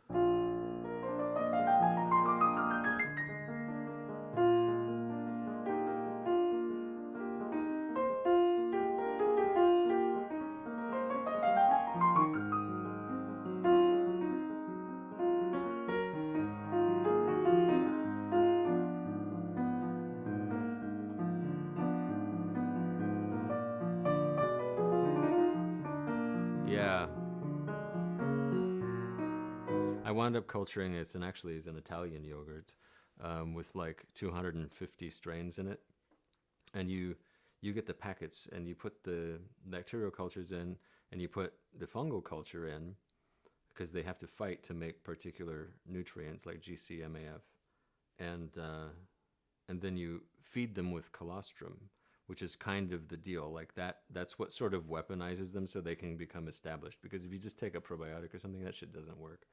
Yeah, I wound up culturing it, and actually it's an Italian yogurt with like 250 strains in it, and you get the packets, and you put the bacterial cultures in, and you put the fungal culture in, because they have to fight to make particular nutrients like GCMAF, and then you feed them with colostrum, which is kind of the deal. Like that's what sort of weaponizes them so they can become established. Because if you just take a probiotic or something, that shit doesn't work.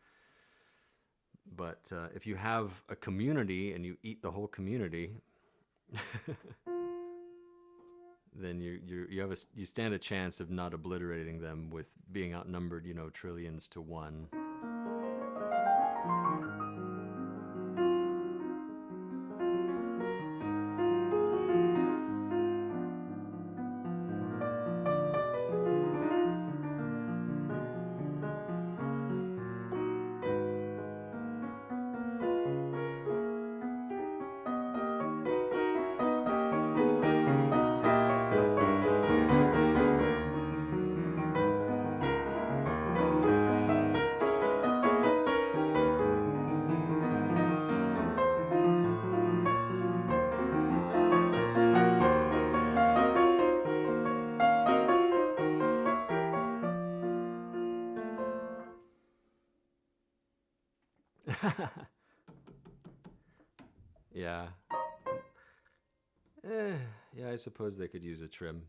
But if you have a community and you eat the whole community, then you stand a chance of not obliterating them with being outnumbered, trillions to one. Yeah. Yeah, I suppose they could use a trim.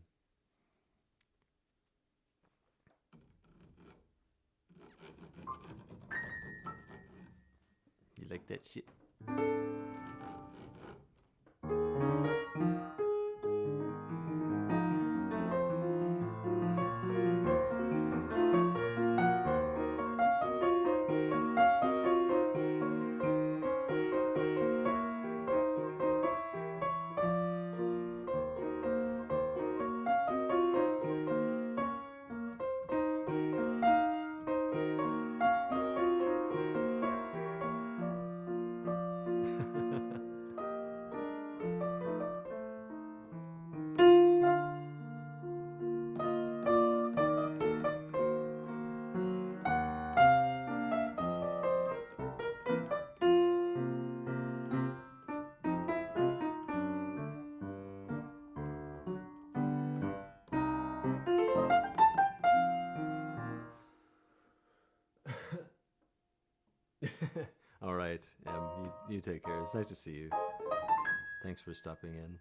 You like that shit? All right. You take care. It's nice to see you. Thanks for stopping in.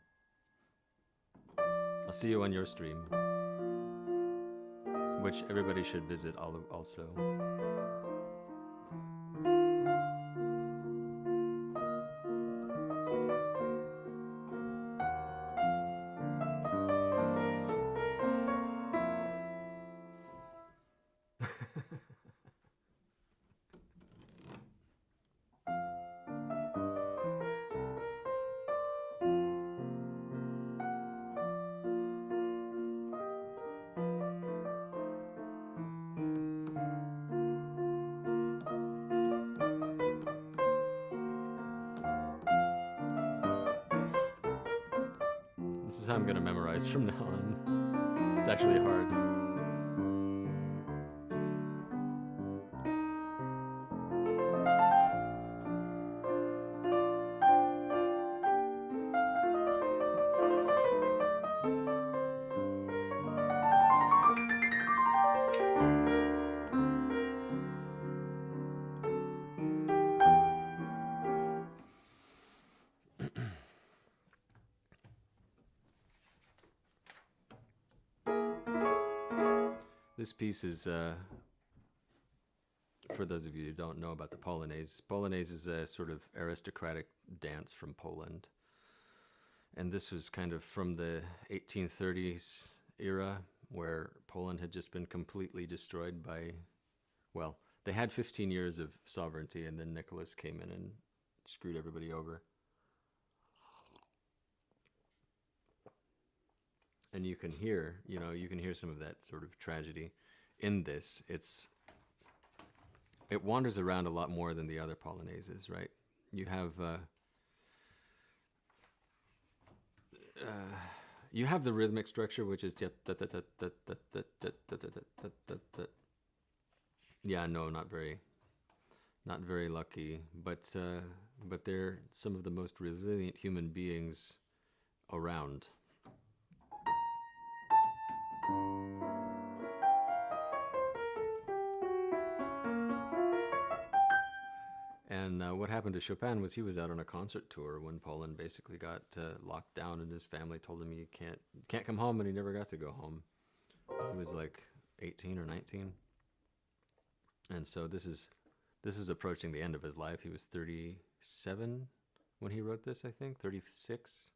I'll see you on your stream, which everybody should visit also. This is how I'm gonna memorize from now on. It's actually hard. This piece is, for those of you who don't know about the Polonaise, Polonaise is a sort of aristocratic dance from Poland. And this was kind of from the 1830s era, where Poland had just been completely destroyed by, well, they had 15 years of sovereignty, and then Nicholas came in and screwed everybody over. And you can hear, you can hear some of that sort of tragedy in this. It wanders around a lot more than the other Polonaises, right? You have the rhythmic structure, which is yeah, no, not very lucky, but they're some of the most resilient human beings around. And what happened to Chopin was he was out on a concert tour when Poland basically got locked down, and his family told him you can't come home, and he never got to go home. He was like 18 or 19, and so this is approaching the end of his life. He was 37 when he wrote this, I think, 36.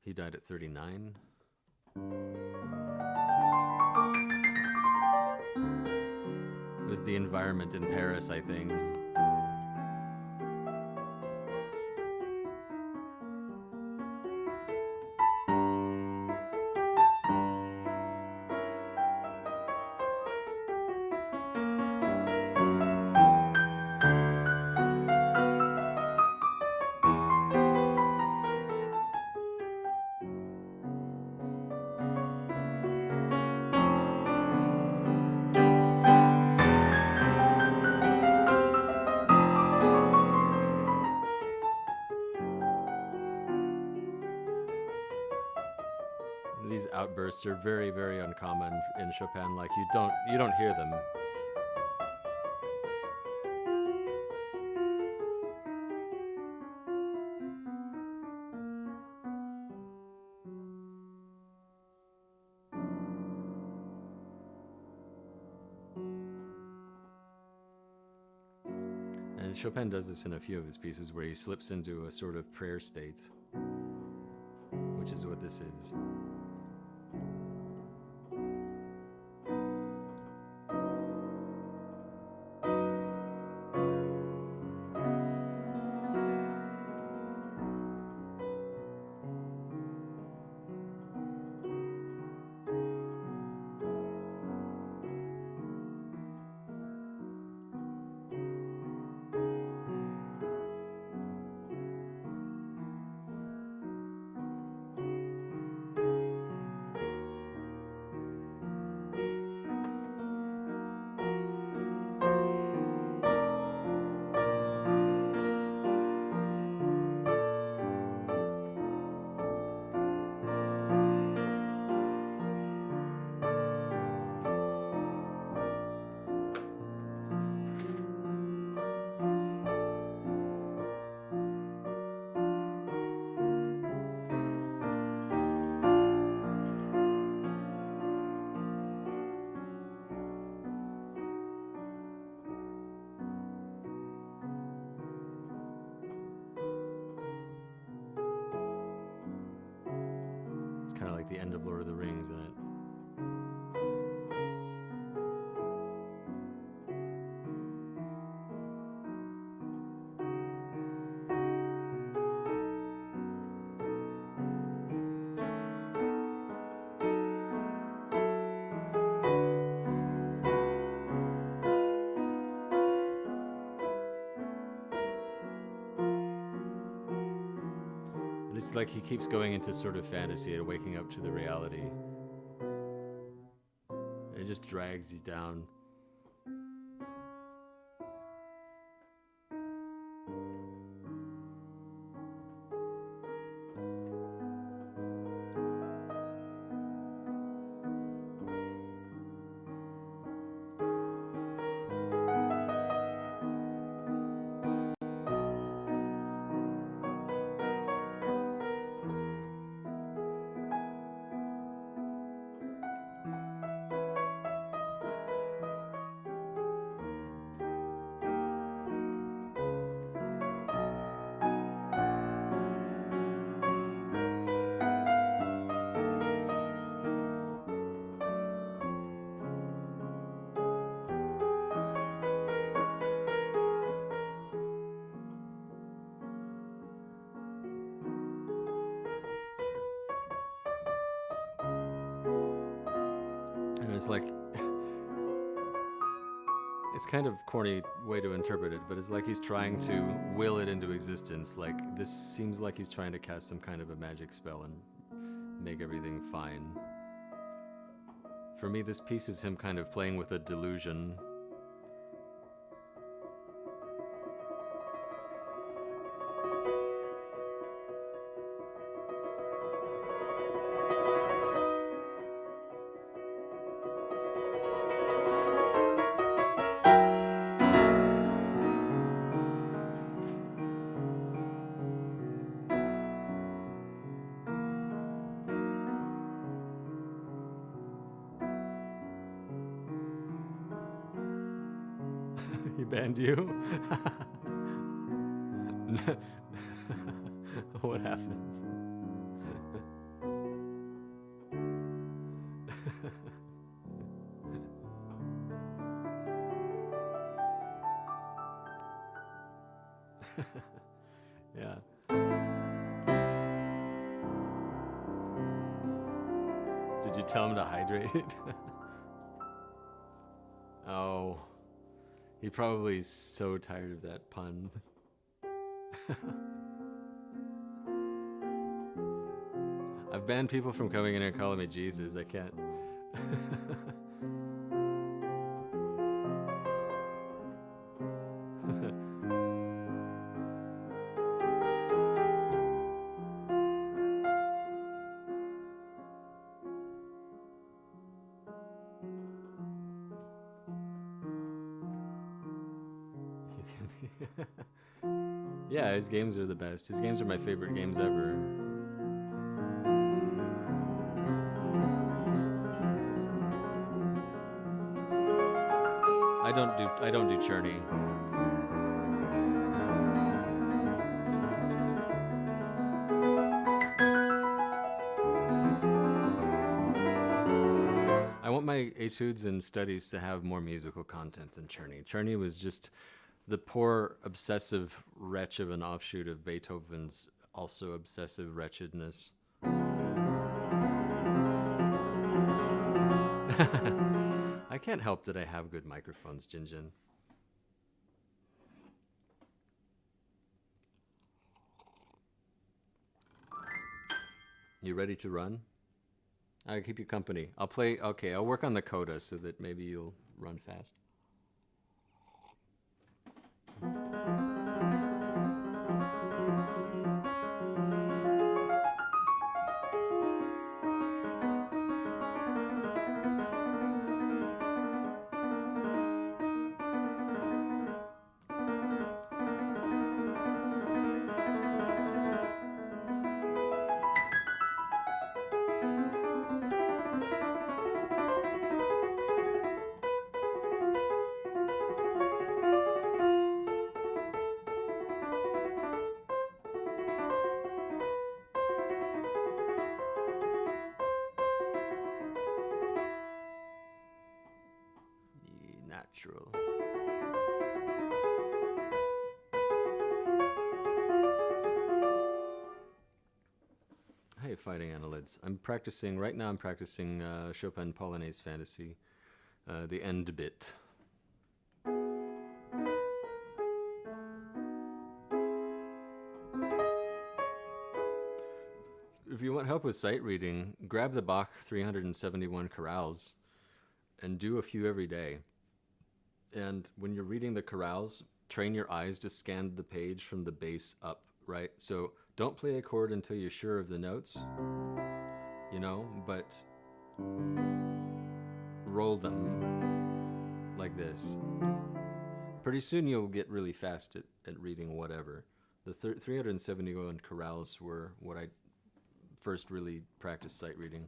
He died at 39. It was the environment in Paris, I think. These outbursts are very, very uncommon in Chopin. Like you don't hear them. And Chopin does this in a few of his pieces, where he slips into a sort of prayer state, which is what this is. Kind of like the end of Lord of the Rings, isn't it? It's like he keeps going into sort of fantasy and waking up to the reality. It just drags you down. And it's like, it's kind of corny way to interpret it, but it's like he's trying to will it into existence. Like, this seems like he's trying to cast some kind of a magic spell and make everything fine. For me, this piece is him kind of playing with a delusion. He banned you? What happened? Yeah. Did you tell him to hydrate it? Oh. He probably is so tired of that pun. I've banned people from coming in here and calling me Jesus. I can't. Yeah, his games are the best. His games are my favorite games ever. I don't do Journey. I want my etudes and studies to have more musical content than Czerny. Czerny was just the poor obsessive wretch of an offshoot of Beethoven's also obsessive wretchedness. I can't help that I have good microphones, Jinjin. You ready to run? I'll keep you company. I'll play, okay, I'll work on the coda so that maybe you'll run fast. Natural. Hey, fighting annelids. I'm practicing, right now I'm practicing Chopin Polonaise Fantasy, the end bit. If you want help with sight reading, grab the Bach 371 chorales and do a few every day. And when you're reading the chorales, train your eyes to scan the page from the bass up, right? So don't play a chord until you're sure of the notes, you know, but roll them like this. Pretty soon you'll get really fast at reading whatever. The 371 chorales were what I first really practiced sight reading.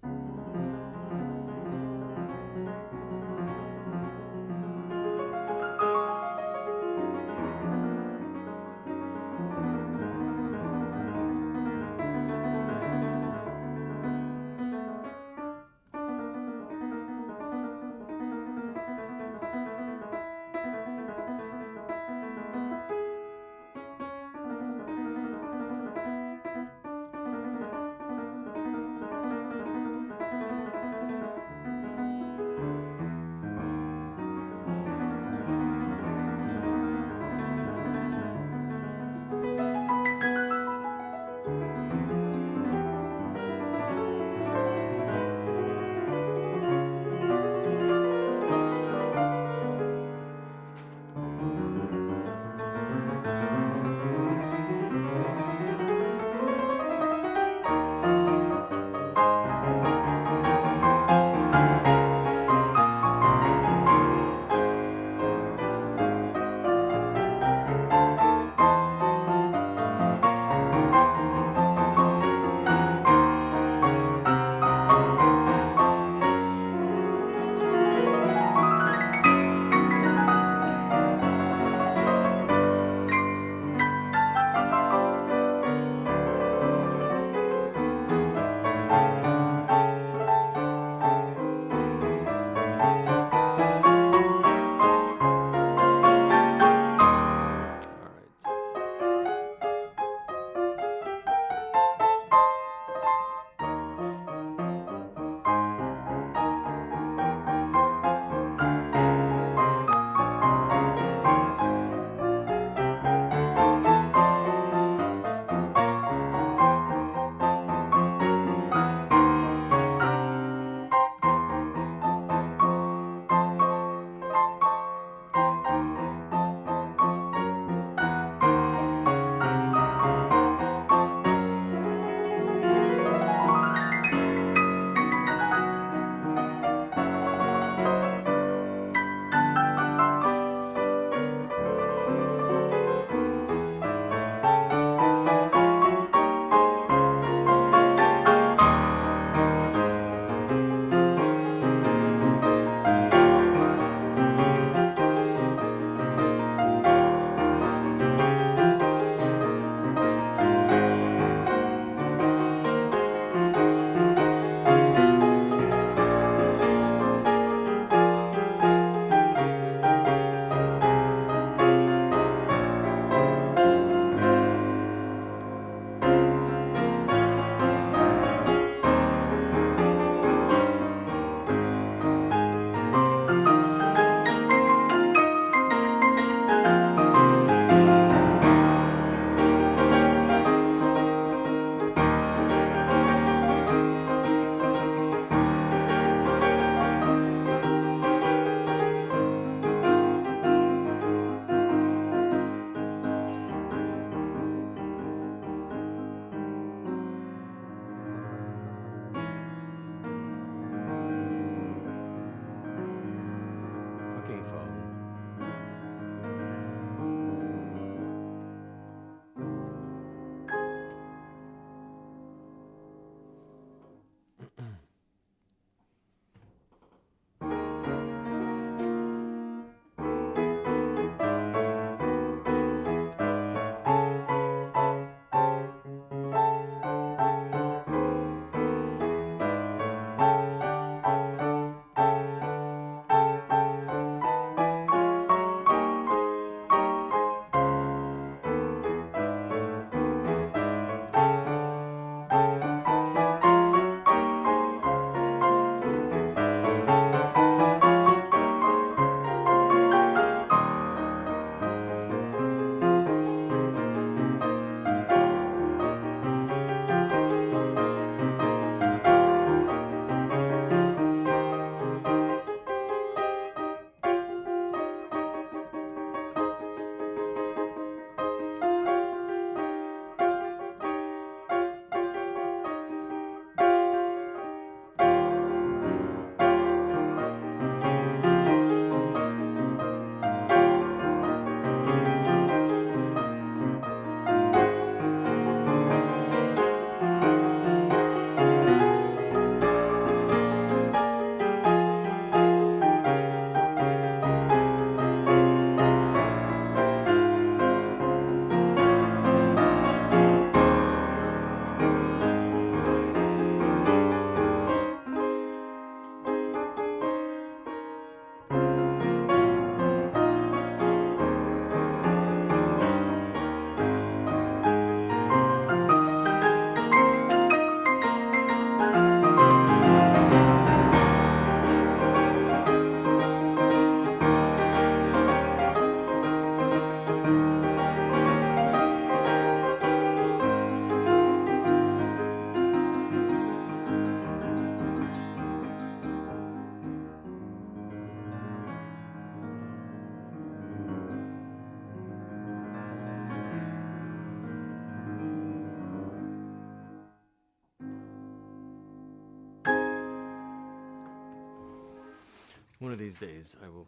One of these days I will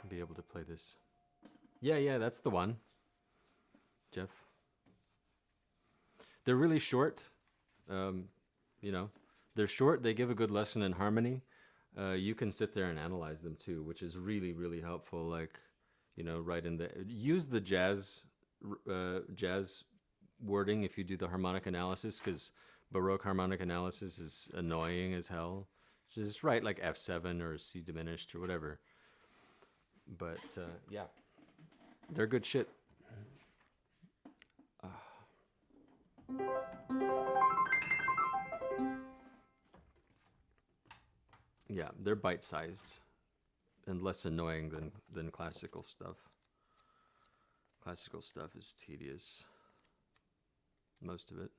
be able to play this. Yeah, that's the one, Jeff. They're really short. You know, they're short. They give a good lesson in harmony. You can sit there and analyze them too, which is really, really helpful. Like, you know, right in the use the jazz wording if you do the harmonic analysis, because Baroque harmonic analysis is annoying as hell. So just write like F7 or C diminished or whatever. But yeah, they're good shit. Yeah, they're bite-sized and less annoying than classical stuff. Classical stuff is tedious, most of it.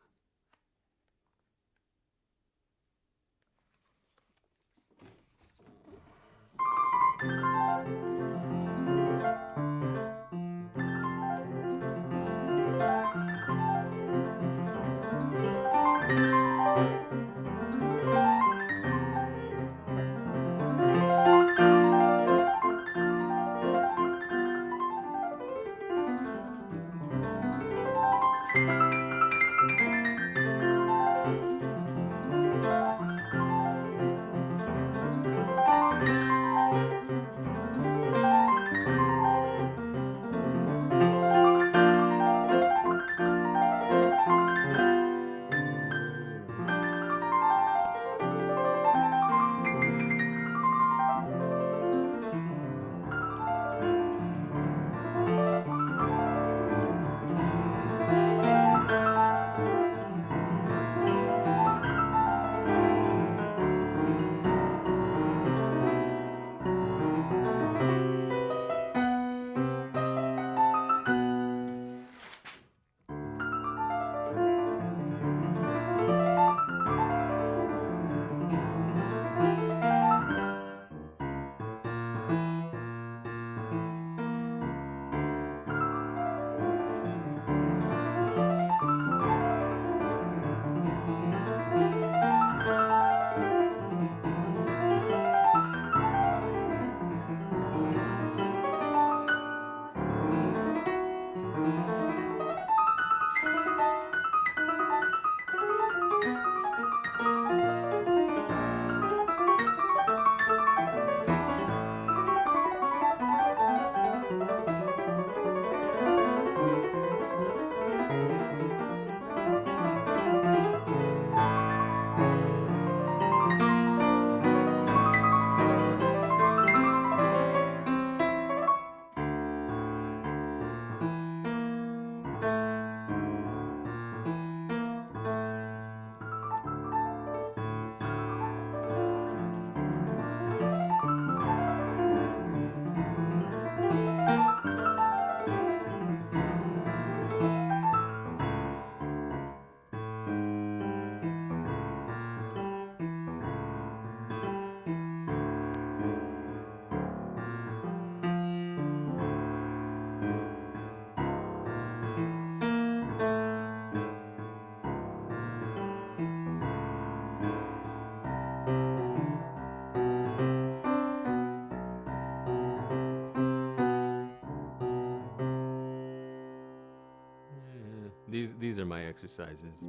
These are my exercises.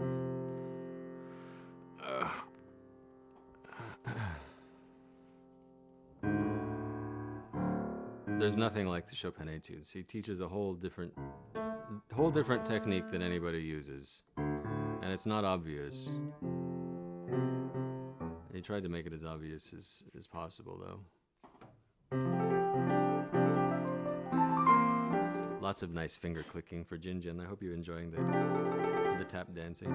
There's nothing like the Chopin Etudes. He teaches a whole different technique than anybody uses, and it's not obvious. He tried to make it as obvious as possible, though. Lots of nice finger clicking for Jinjin. I hope you're enjoying the tap dancing.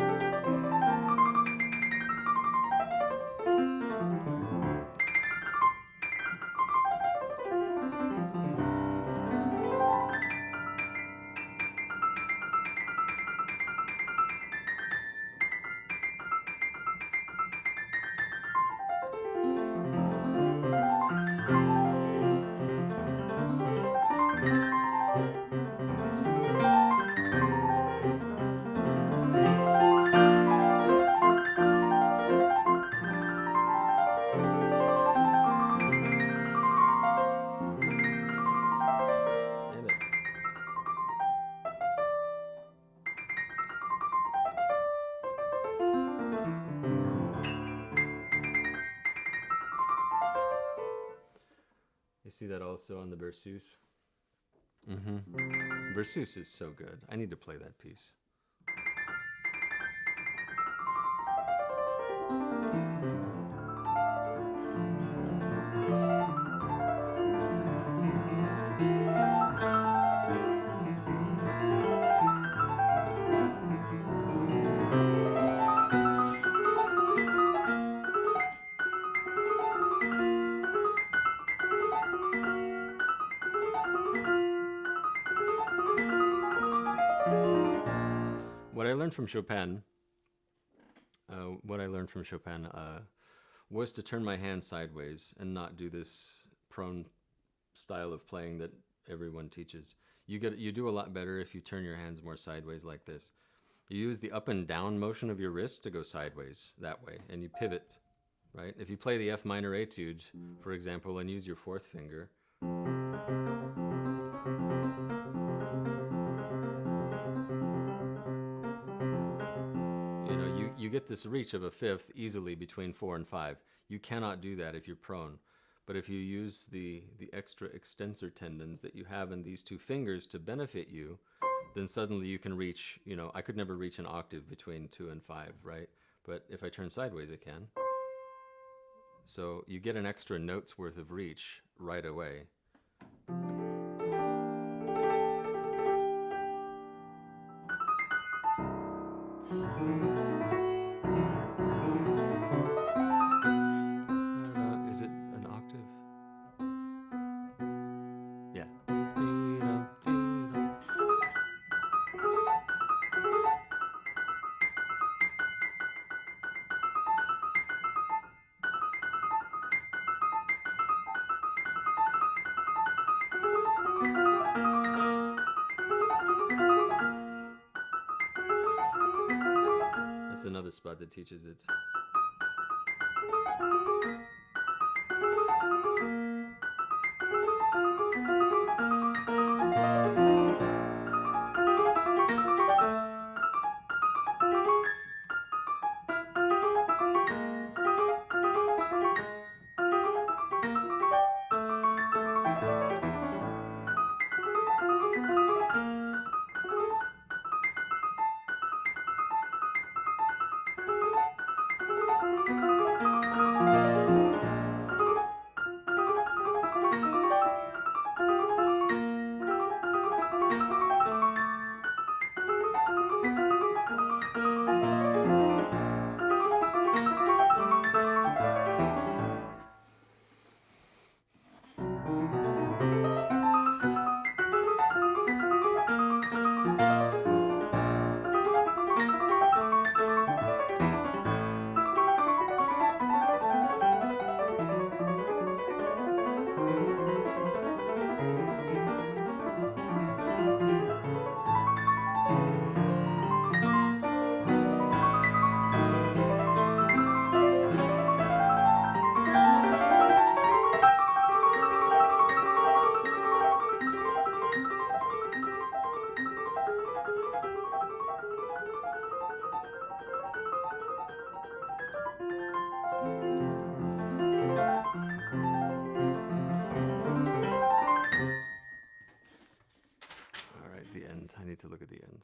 You see that also on the Berceuse? Mm-hmm. Berceuse is so good. I need to play that piece. What I learned from Chopin, was to turn my hand sideways and not do this prone style of playing that everyone teaches. You do a lot better if you turn your hands more sideways like this. You use the up and down motion of your wrist to go sideways that way, and you pivot, right? If you play the F minor etude, for example, and use your fourth finger, you get this reach of a fifth easily between 4 and 5. You cannot do that if you're prone. But if you use the extra extensor tendons that you have in these two fingers to benefit you, then suddenly you can reach, I could never reach an octave between 2 and 5, right? But if I turn sideways, I can. So you get an extra note's worth of reach right away. Is it an octave? Yeah. That's another spot that teaches it. I need to look at the end.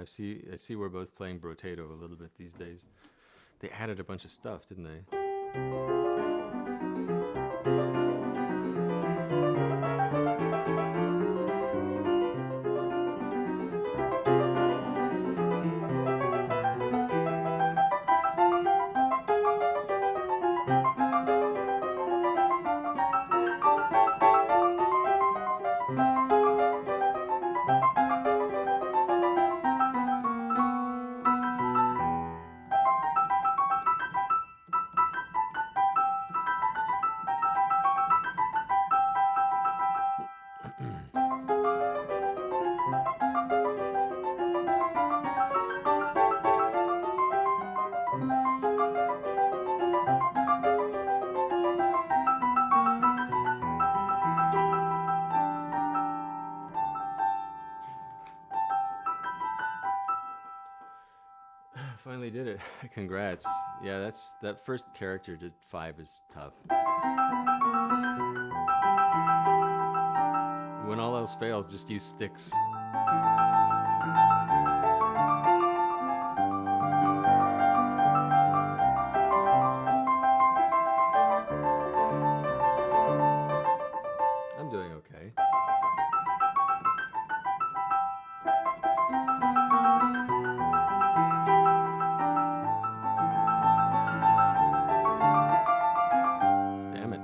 I see we're both playing Brotato a little bit these days. They added a bunch of stuff, didn't they? Finally did it. Congrats. Yeah, that first character to 5 is tough. When all else fails, just use sticks. I'm doing okay. Damn it.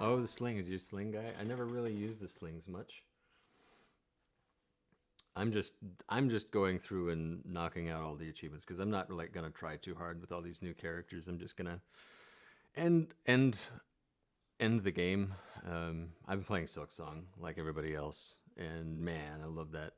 Oh, the slings. You sling guy? I never really used the slings much. I'm just I'm just going through and knocking out all the achievements because I'm not like gonna try too hard with all these new characters. I'm just gonna end end end the game. I've been playing Silk Song like everybody else, and man, I love that.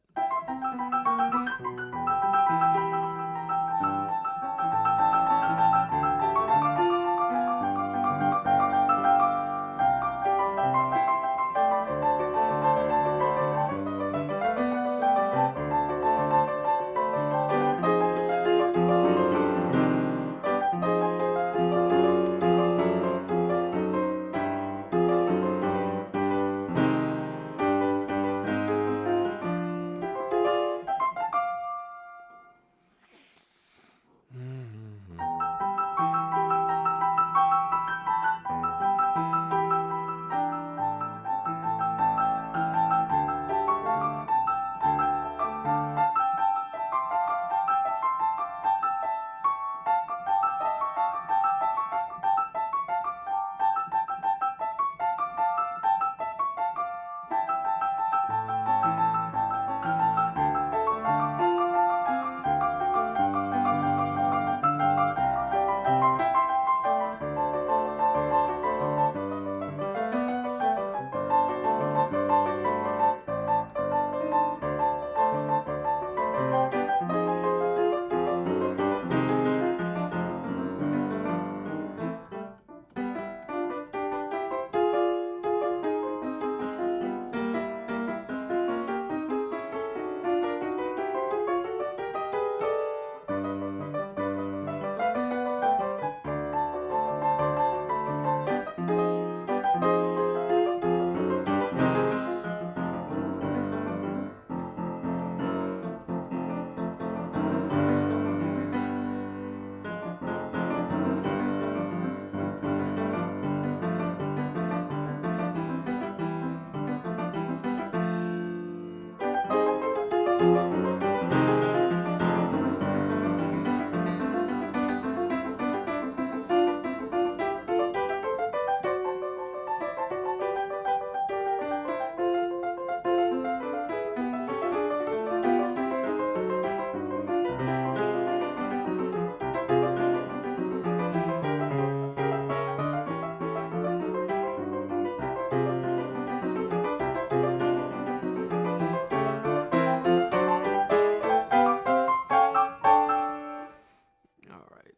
All right.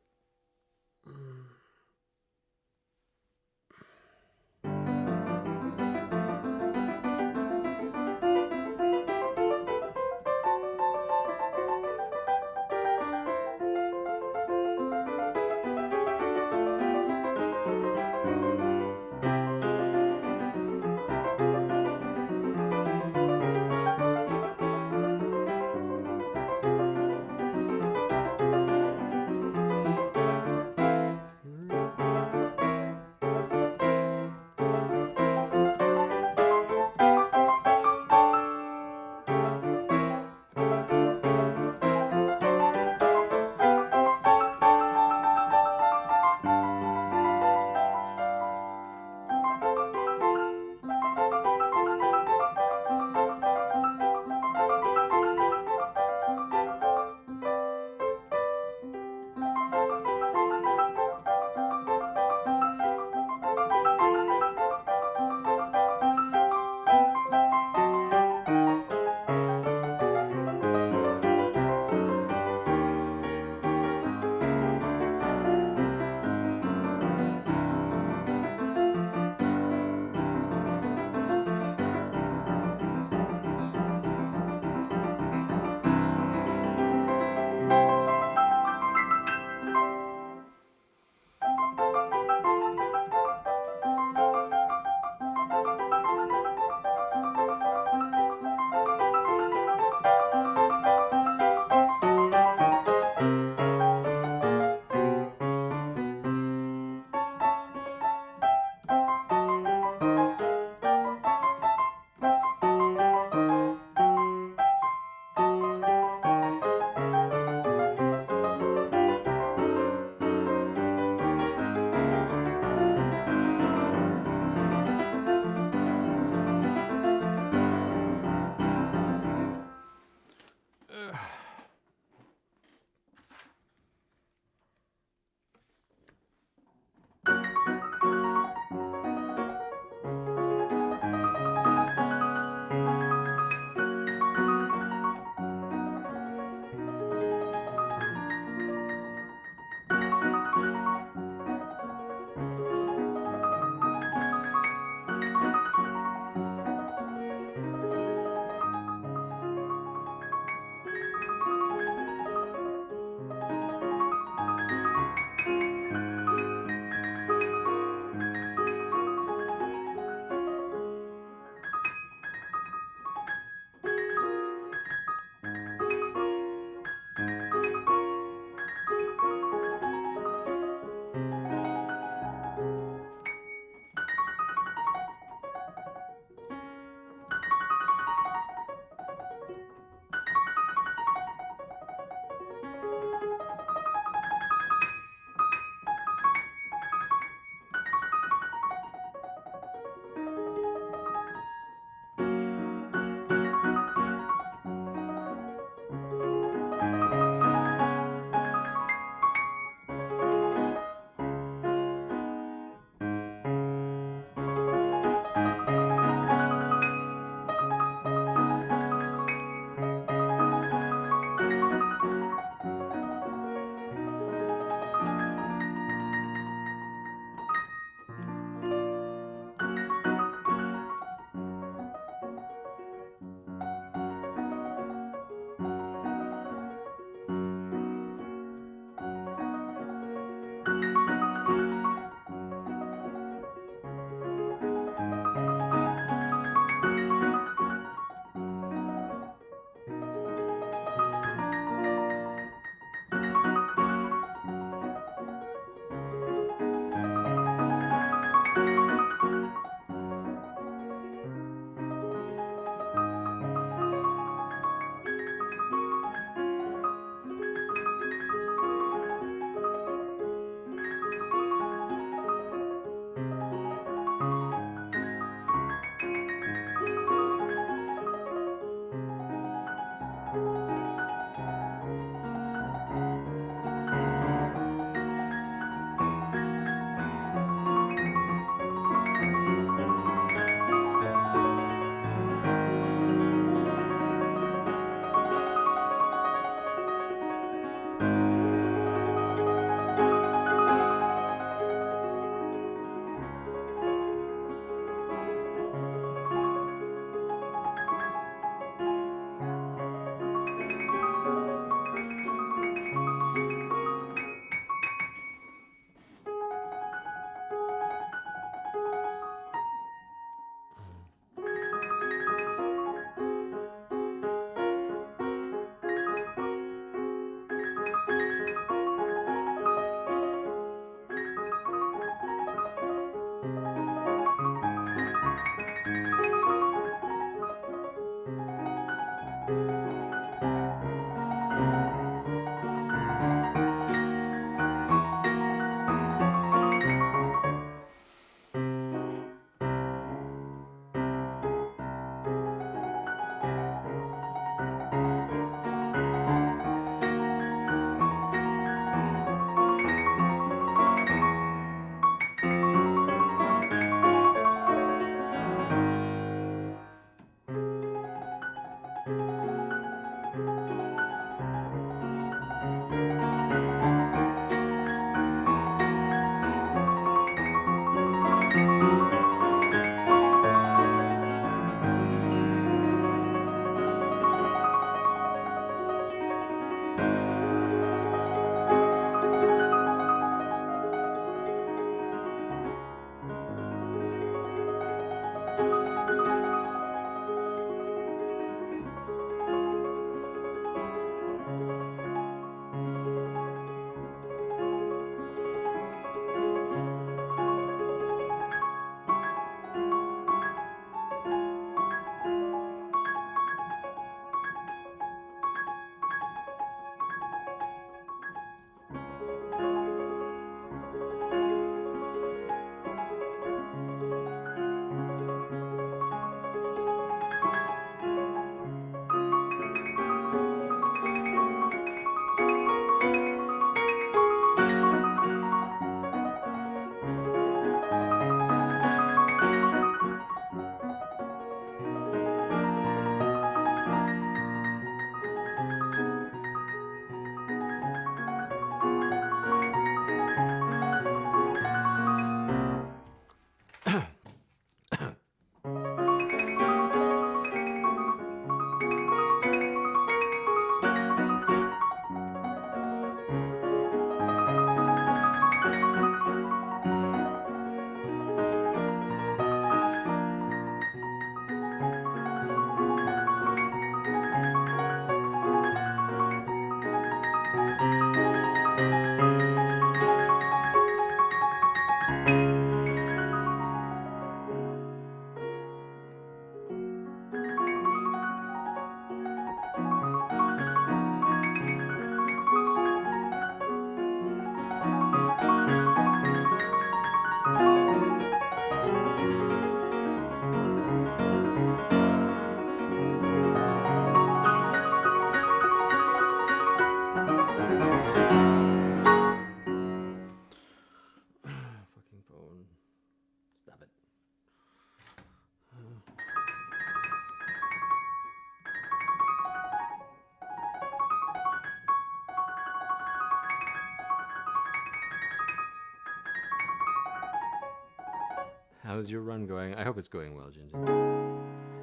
How's your run going? I hope it's going well, Ginger.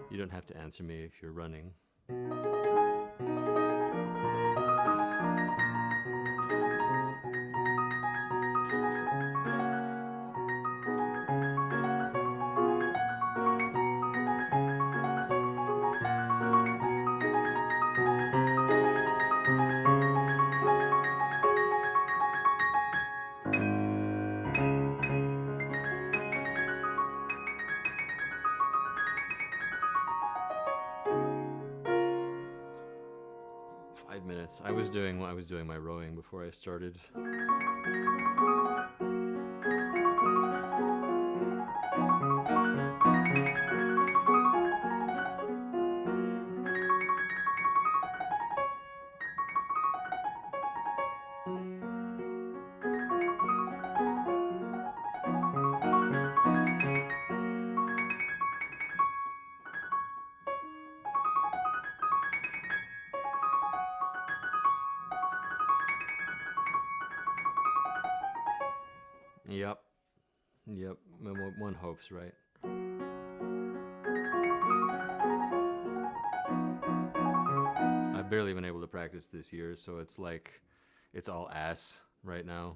You don't have to answer me if you're running. Minutes. I was doing my rowing before I started. Yep. One hopes, right? I've barely been able to practice this year, so it's like it's all ass right now.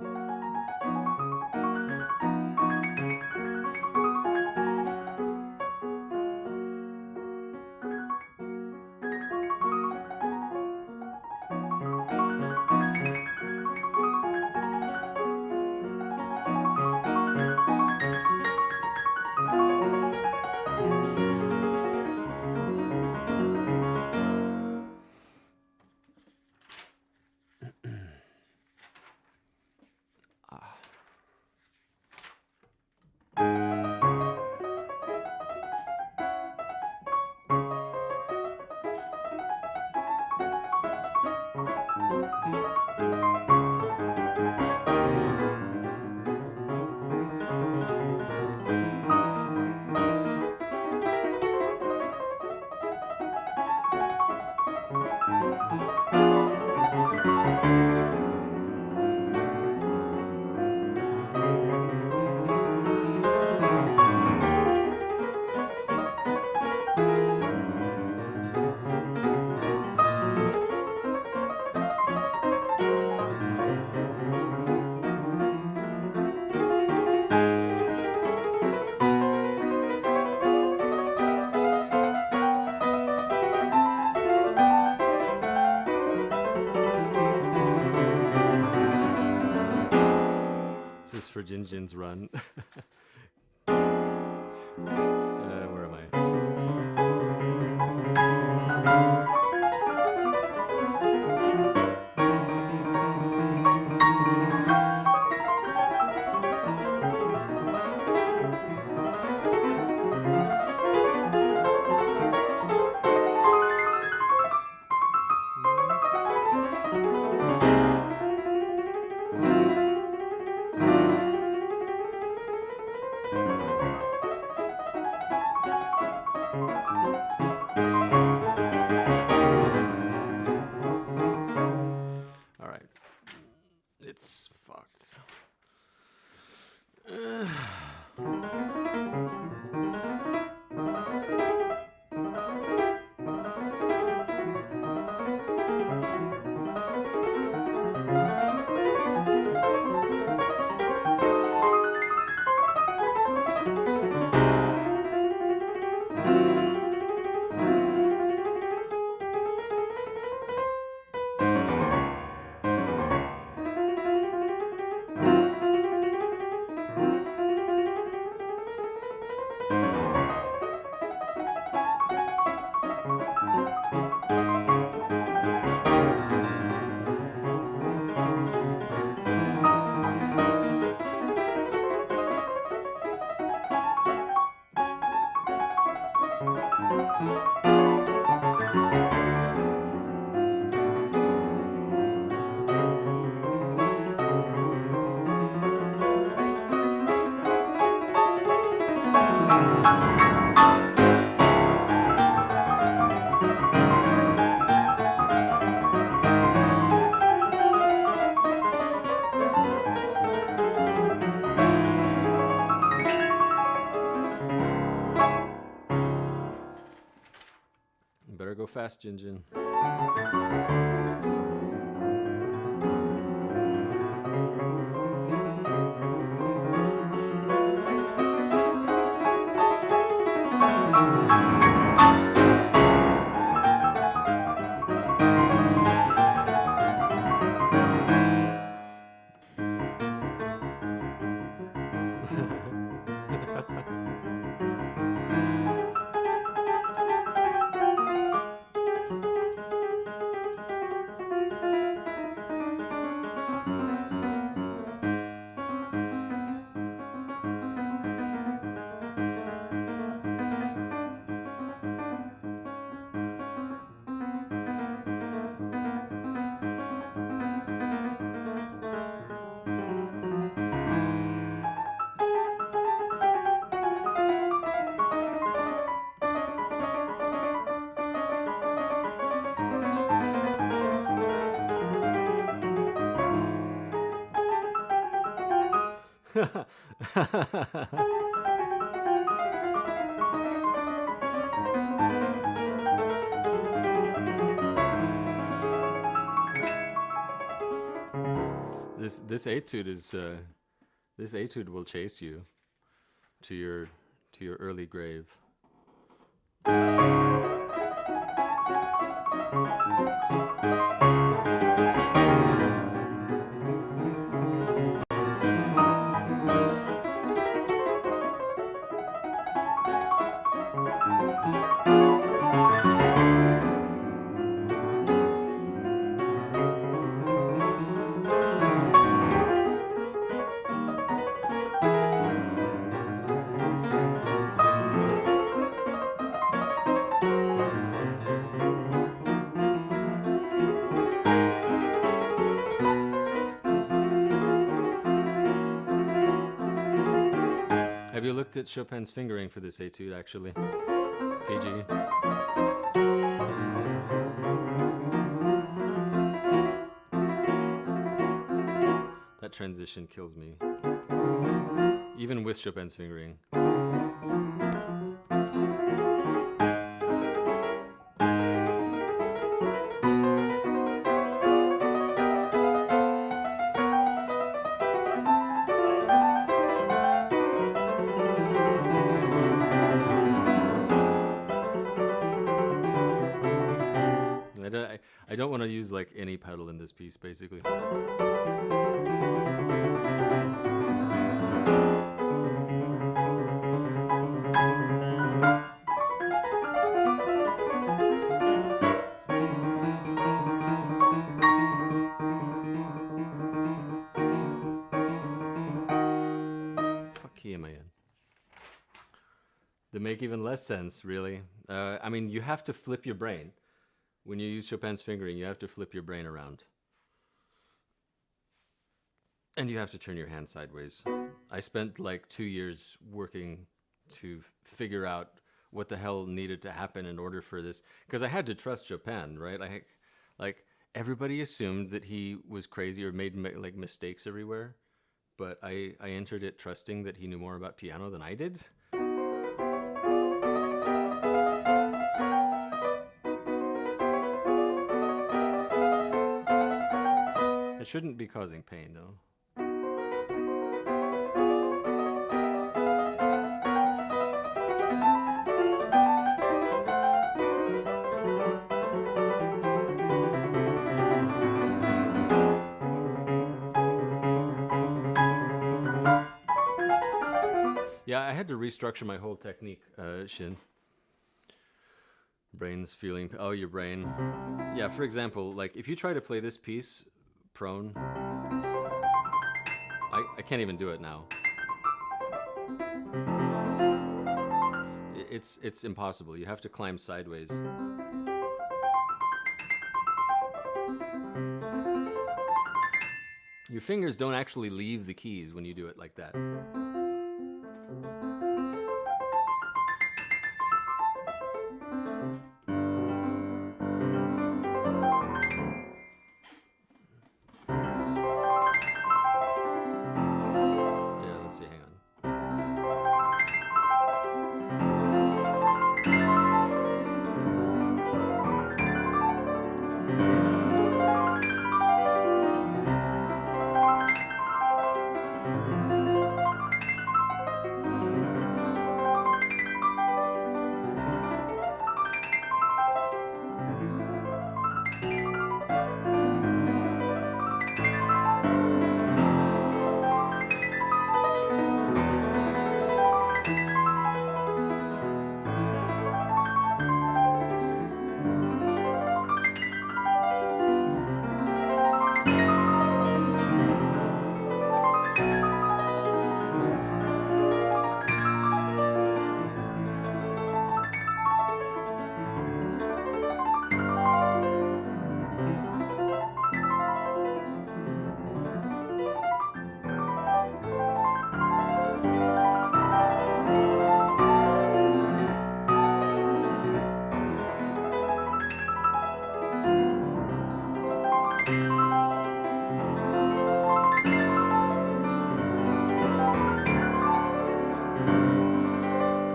For Jinjin's run. Where am I? It's fucked. fast, Jinjin. This etude is this etude will chase you to your early grave. Have you looked at Chopin's fingering for this etude, actually? PG? That transition kills me. Even with Chopin's fingering. I don't want to use like any pedal in this piece, basically. Fuck key am I in? They make even less sense, really. I mean, you have to flip your brain. When you use Chopin's fingering, you have to flip your brain around. And you have to turn your hand sideways. I spent like 2 years working to figure out what the hell needed to happen in order for this. Because I had to trust Chopin, right? Like everybody assumed that he was crazy or made like mistakes everywhere. But I entered it trusting that he knew more about piano than I did. It shouldn't be causing pain, though. Yeah, I had to restructure my whole technique, Shin. Brain's feeling, oh, your brain. Yeah, for example, like if you try to play this piece prone, I can't even do it now. It's impossible. You have to climb sideways. Your fingers don't actually leave the keys when you do it like that.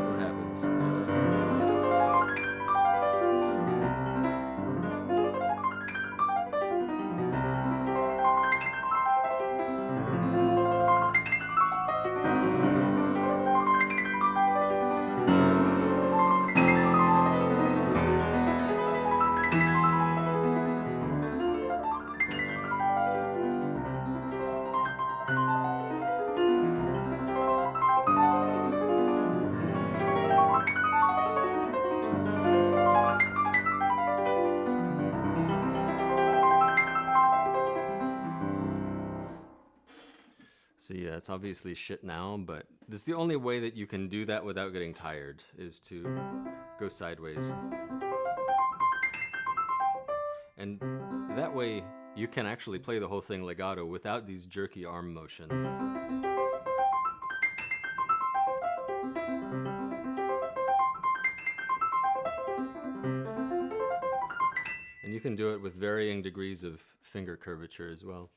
What happens? So yeah, it's obviously shit now, but this is the only way that you can do that without getting tired, is to go sideways. And that way you can actually play the whole thing legato without these jerky arm motions. And you can do it with varying degrees of finger curvature as well.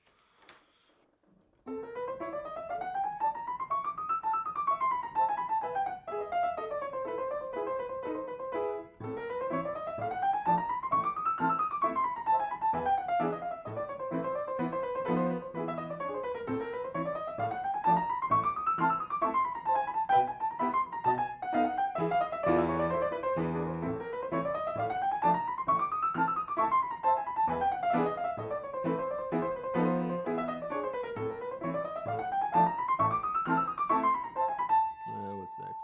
What's next?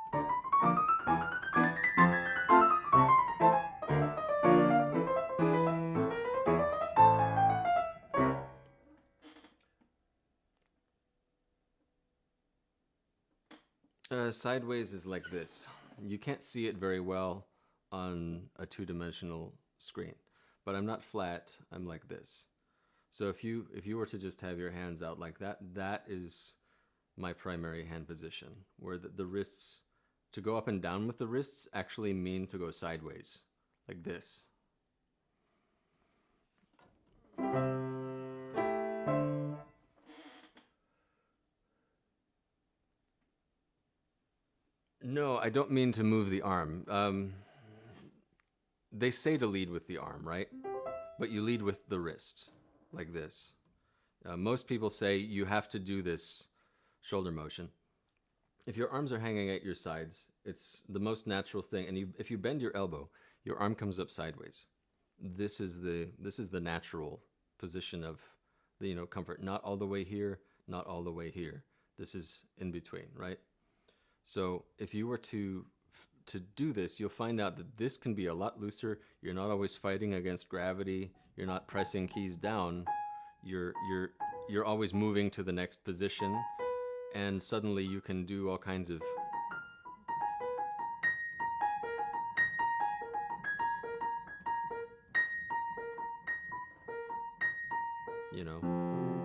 Sideways is like this. You can't see it very well on a two-dimensional screen, but I'm not flat, I'm like this. So if you were to just have your hands out like that, that is my primary hand position, where the wrists, to go up and down with the wrists actually mean to go sideways, like this. No, I don't mean to move the arm. They say to lead with the arm, right? But you lead with the wrist, like this. Most people say you have to do this shoulder motion. If your arms are hanging at your sides, it's the most natural thing. And if you bend your elbow, your arm comes up sideways. This is the natural position of the comfort. Not all the way here, not all the way here. This is in between, right? So if you were to do this, you'll find out that this can be a lot looser. You're not always fighting against gravity. You're not pressing keys down. You're always moving to the next position, and suddenly you can do all kinds of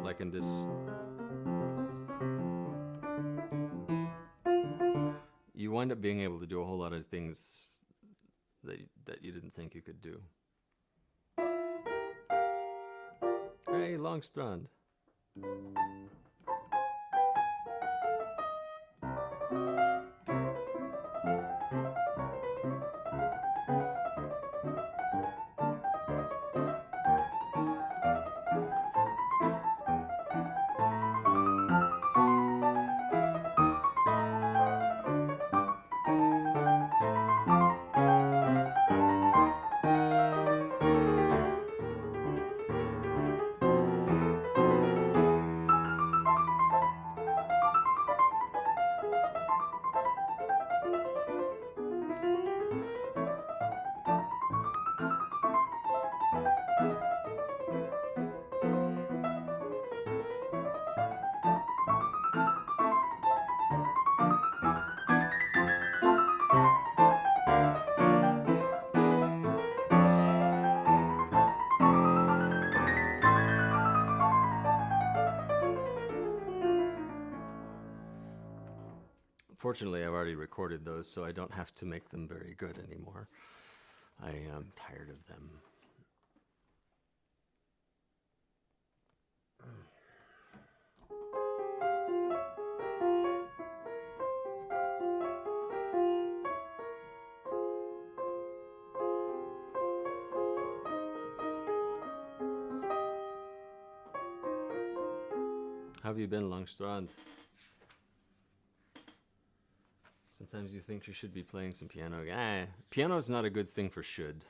like in this. You wind up being able to do a whole lot of things that you didn't think you could do. Hey, Longstrand. Fortunately, I've already recorded those, so I don't have to make them very good anymore. I am tired of them. How have you been, Langstrand? Sometimes you think you should be playing some piano. Piano is not a good thing for should.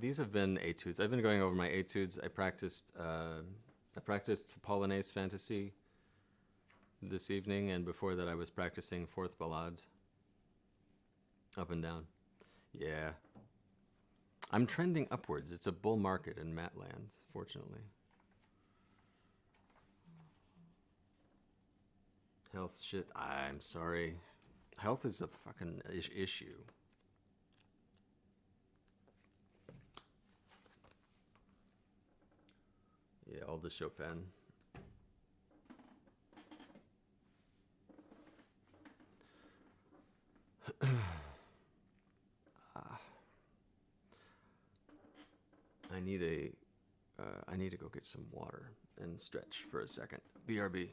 These have been etudes. I've been going over my etudes. I practiced Polonaise Fantasy this evening, and before that I was practicing Fourth Ballade. Up and down. Yeah. I'm trending upwards. It's a bull market in Matland, fortunately. Health shit. I'm sorry. Health is a fucking issue. Yeah, all the Chopin. I need to go get some water and stretch for a second. BRB.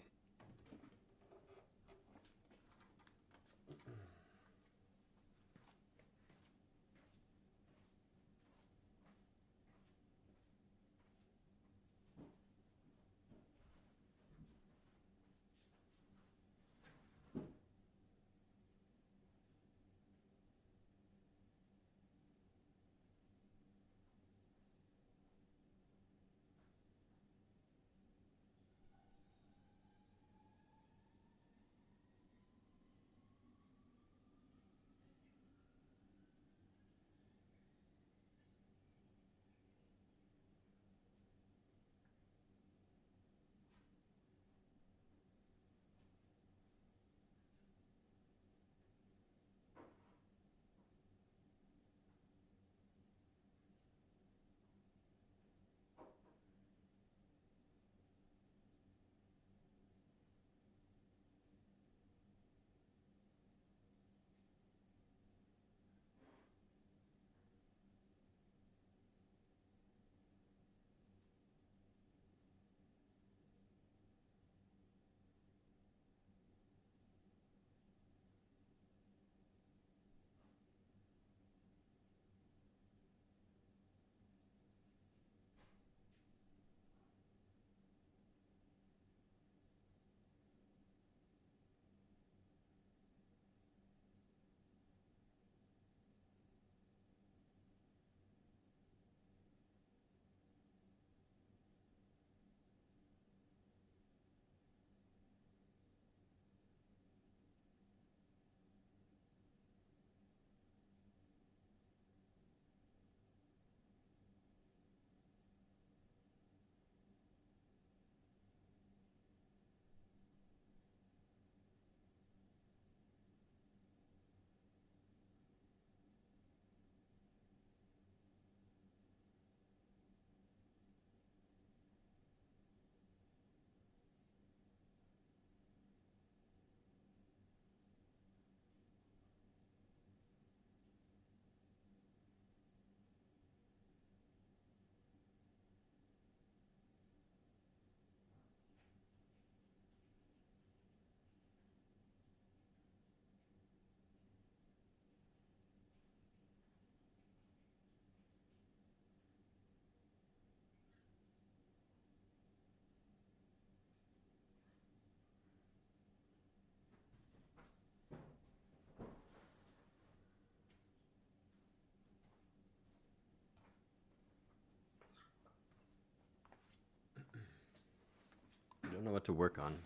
I don't know what to work on.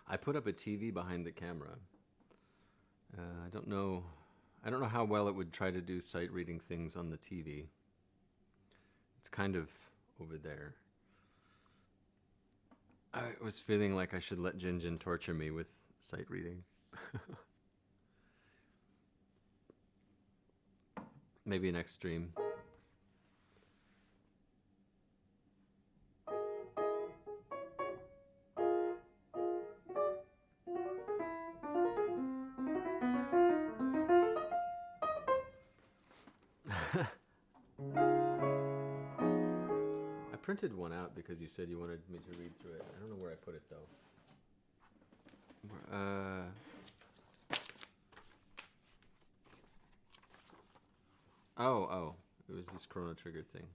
I put up a TV behind the camera. I don't know how well it would try to do sight reading things on the TV. It's kind of over there. I was feeling like I should let Jinjin torture me with sight reading. Maybe next stream. printed one out because you said you wanted me to read through it. I don't know where I put it though. Oh, it was this Chrono Trigger thing.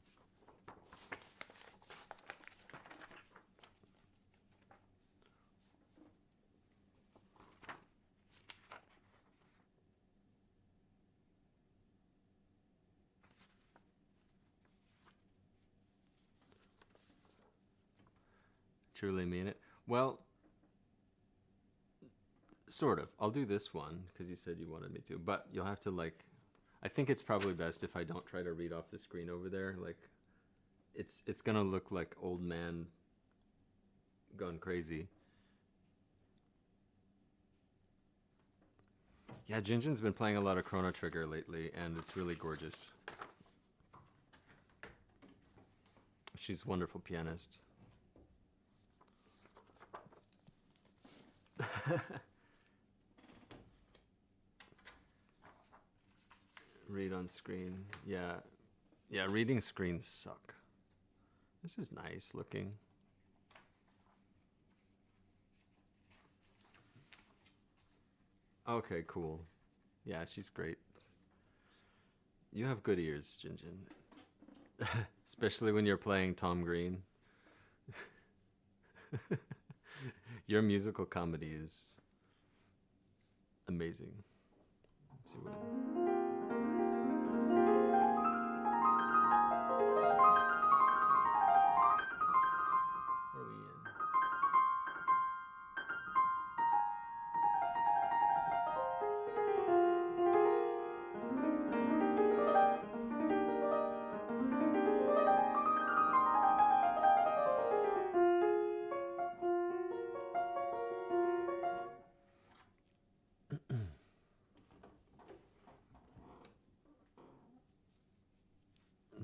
Truly mean it. Well, sort of. I'll do this one because you said you wanted me to, but you'll have to like. I think it's probably best if I don't try to read off the screen over there. Like, it's gonna look like old man gone crazy. Yeah, Jinjin's been playing a lot of Chrono Trigger lately, and it's really gorgeous. She's a wonderful pianist. Read on screen. Yeah. Yeah, reading screens suck. This is nice looking. Okay, cool. Yeah, she's great. You have good ears, Jinjin. Especially when you're playing Tom Green. Your musical comedy is amazing. Let's see what are we in?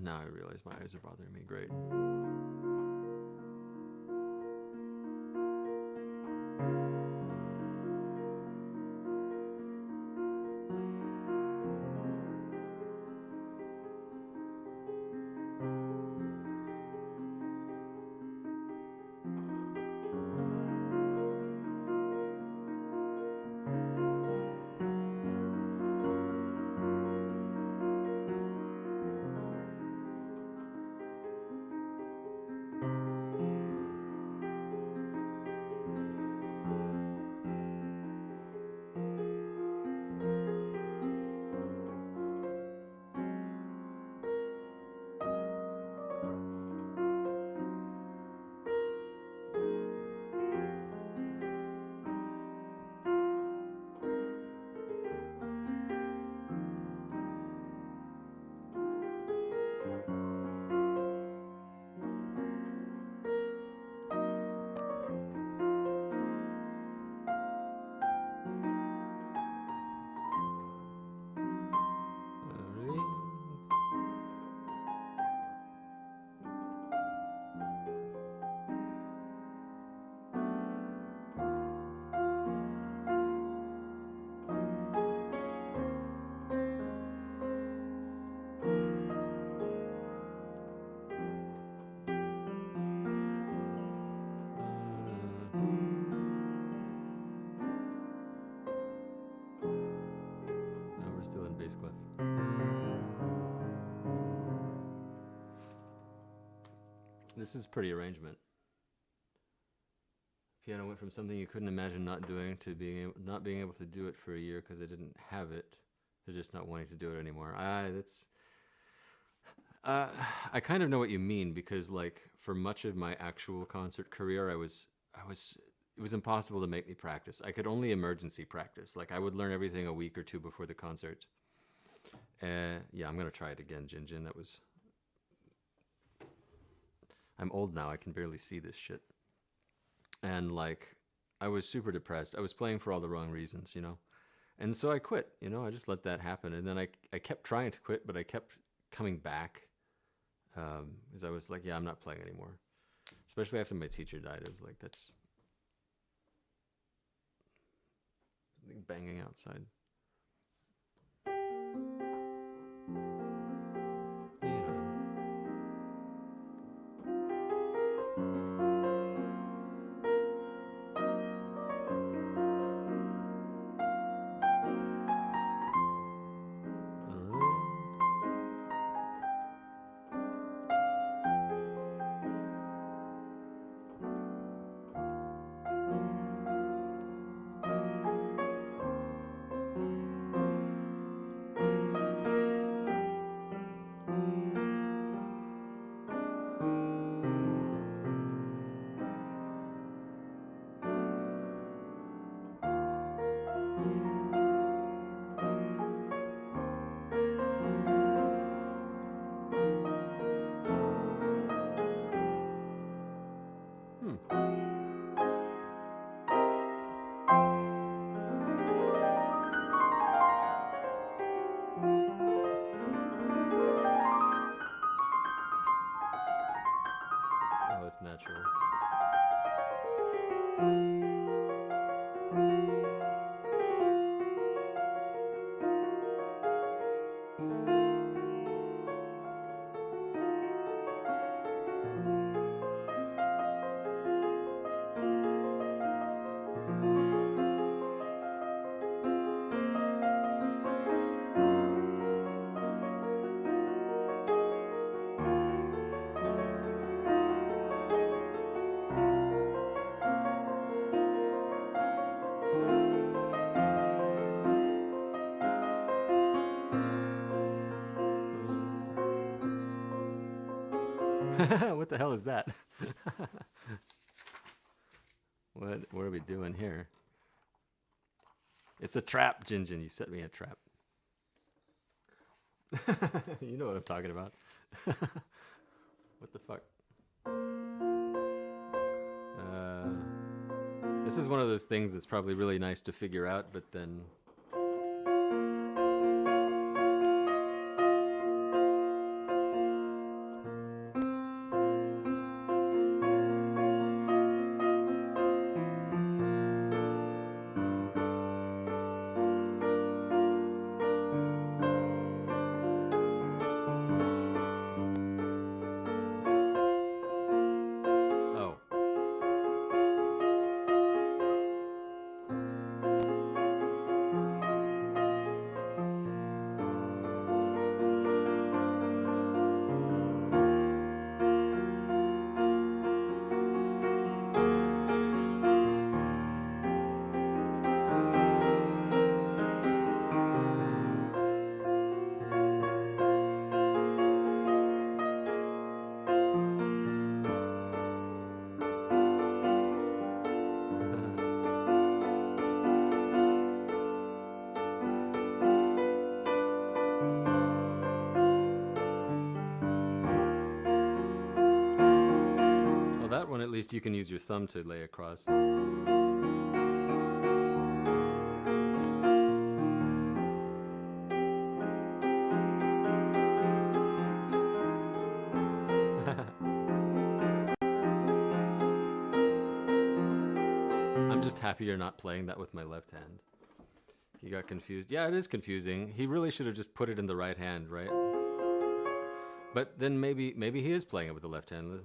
Now I realize my eyes are bothering me. Great. No, we're still in bass clef. This is pretty arrangement. Piano went from something you couldn't imagine not doing to not being able to do it for a year because I didn't have it, to just not wanting to do it anymore. I kind of know what you mean because like for much of my actual concert career, it was impossible to make me practice. I could only emergency practice. Like I would learn everything a week or two before the concert. Yeah, I'm gonna try it again, Jinjin. I'm old now. I can barely see this shit. And like, I was super depressed. I was playing for all the wrong reasons, you know. And so I quit. You know, I just let that happen. And then I kept trying to quit, but I kept coming back because I was like, yeah, I'm not playing anymore. Especially after my teacher died, I was like, that's banging outside. Oh, it's natural. What the hell is that? What are we doing here? It's a trap, Jinjin. You set me a trap. You know what I'm talking about. What the fuck? This is one of those things that's probably really nice to figure out, but then... Oh. Well, that one at least you can use your thumb to lay across. I'm just happy you're not playing that with my left hand. He got confused. Yeah, it is confusing. He really should have just put it in the right hand, right? But then maybe he is playing it with the left hand.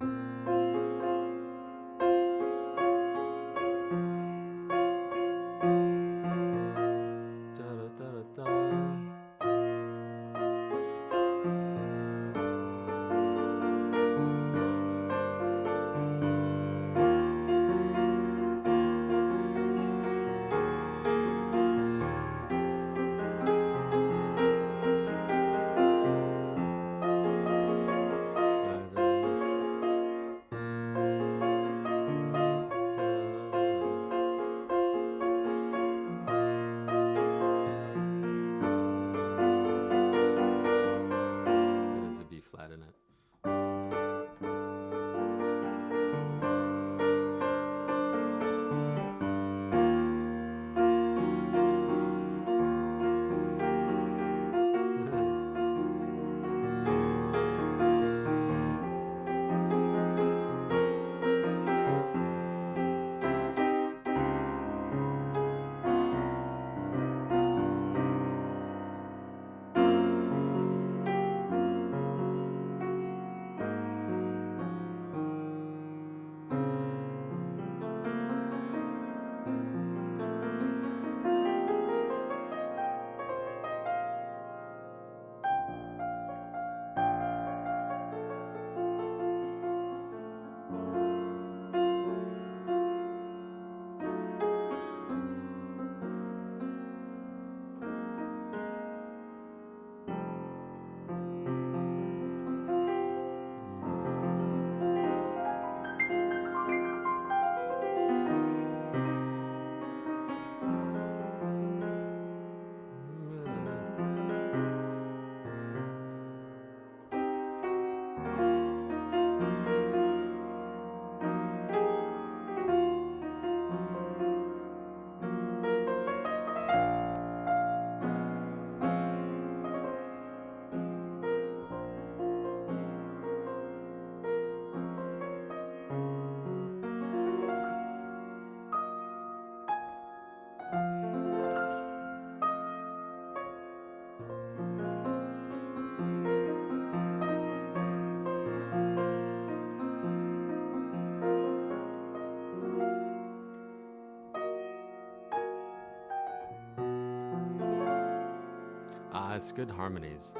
it's good harmonies.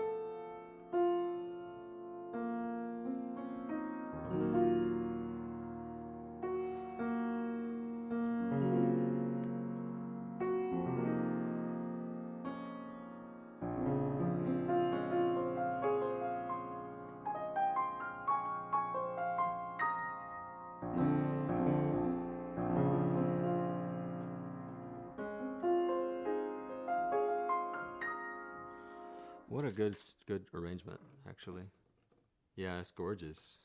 What a good arrangement, actually. Yeah, it's gorgeous.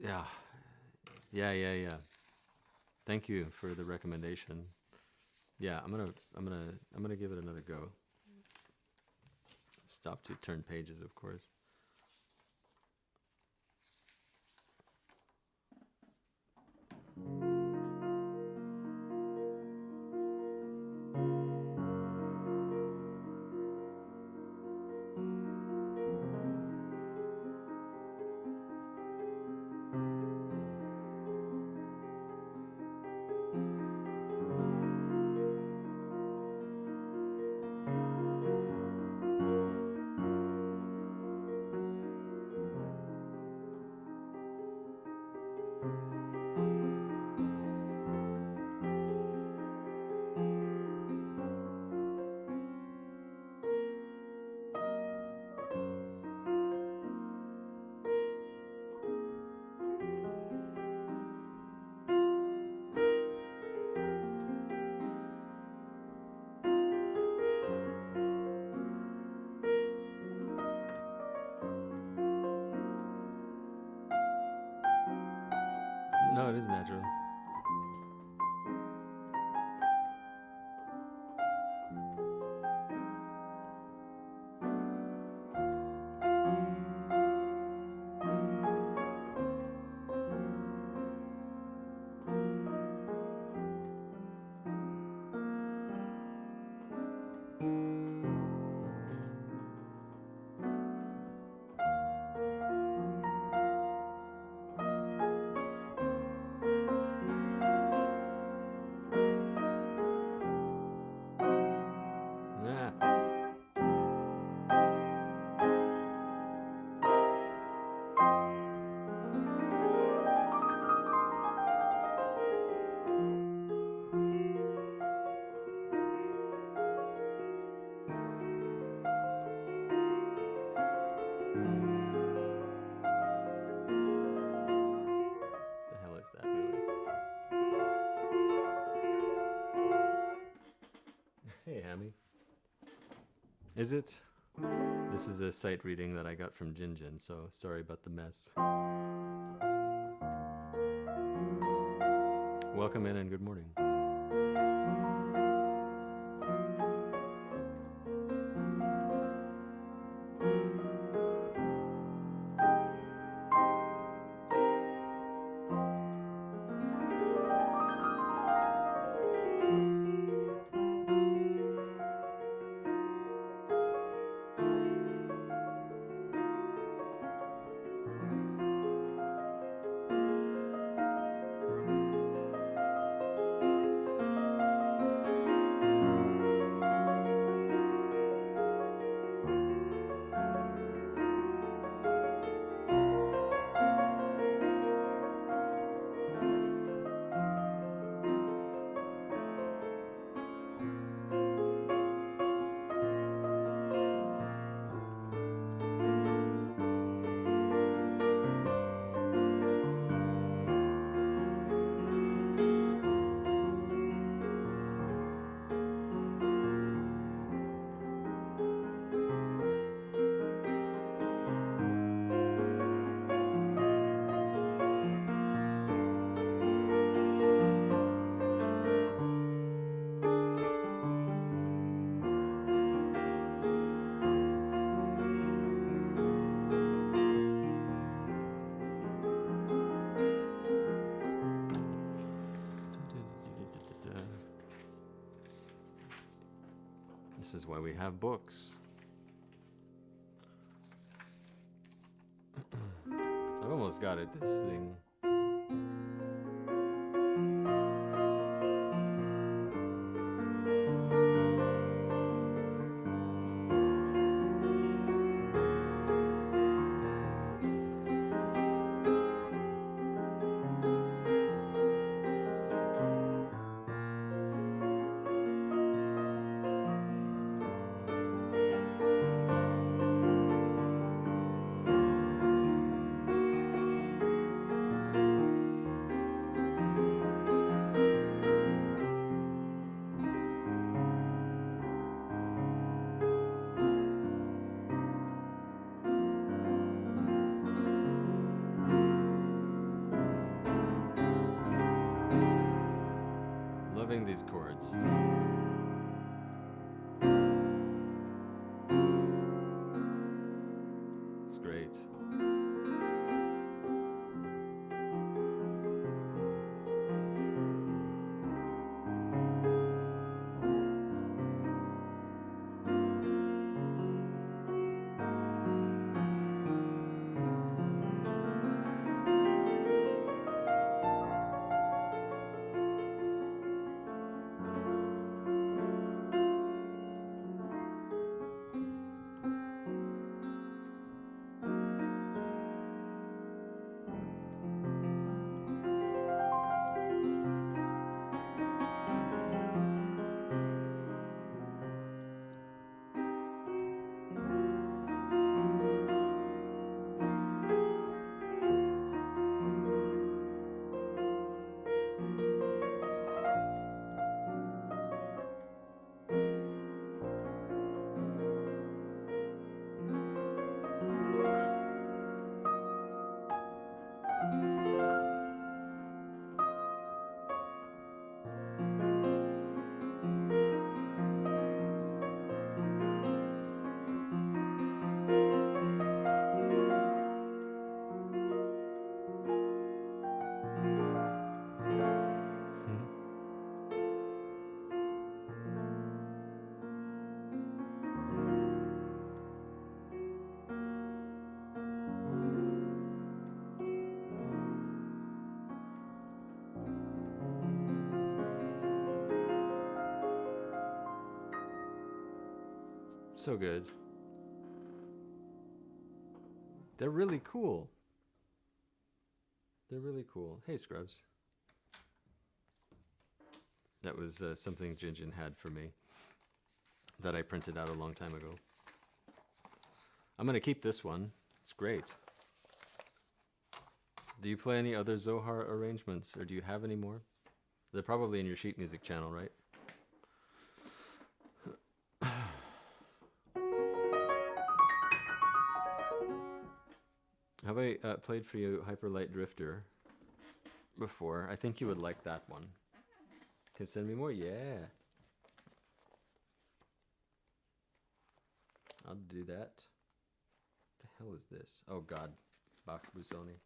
Yeah, yeah. Thank you for the recommendation. Yeah, I'm gonna give it another go. Stop to turn pages, of course. No, it is natural. Yeah. The hell is that, really? Hey, Hammy. Is it? This is a sight reading that I got from Jinjin, so sorry about the mess. Welcome in and good morning. This is why we have books. I've almost got it, this thing. loving these chords. It's great. So good. They're really cool. They're really cool. Hey, Scrubs. That was something Jinjin had for me that I printed out a long time ago. I'm going to keep this one. It's great. Do you play any other Zohar arrangements, or do you have any more? They're probably in your sheet music channel, right? Have I played for you Hyperlight Drifter before? I think you would like that one. Can send me more? Yeah. I'll do that. What the hell is this? Oh God, Bach Busoni.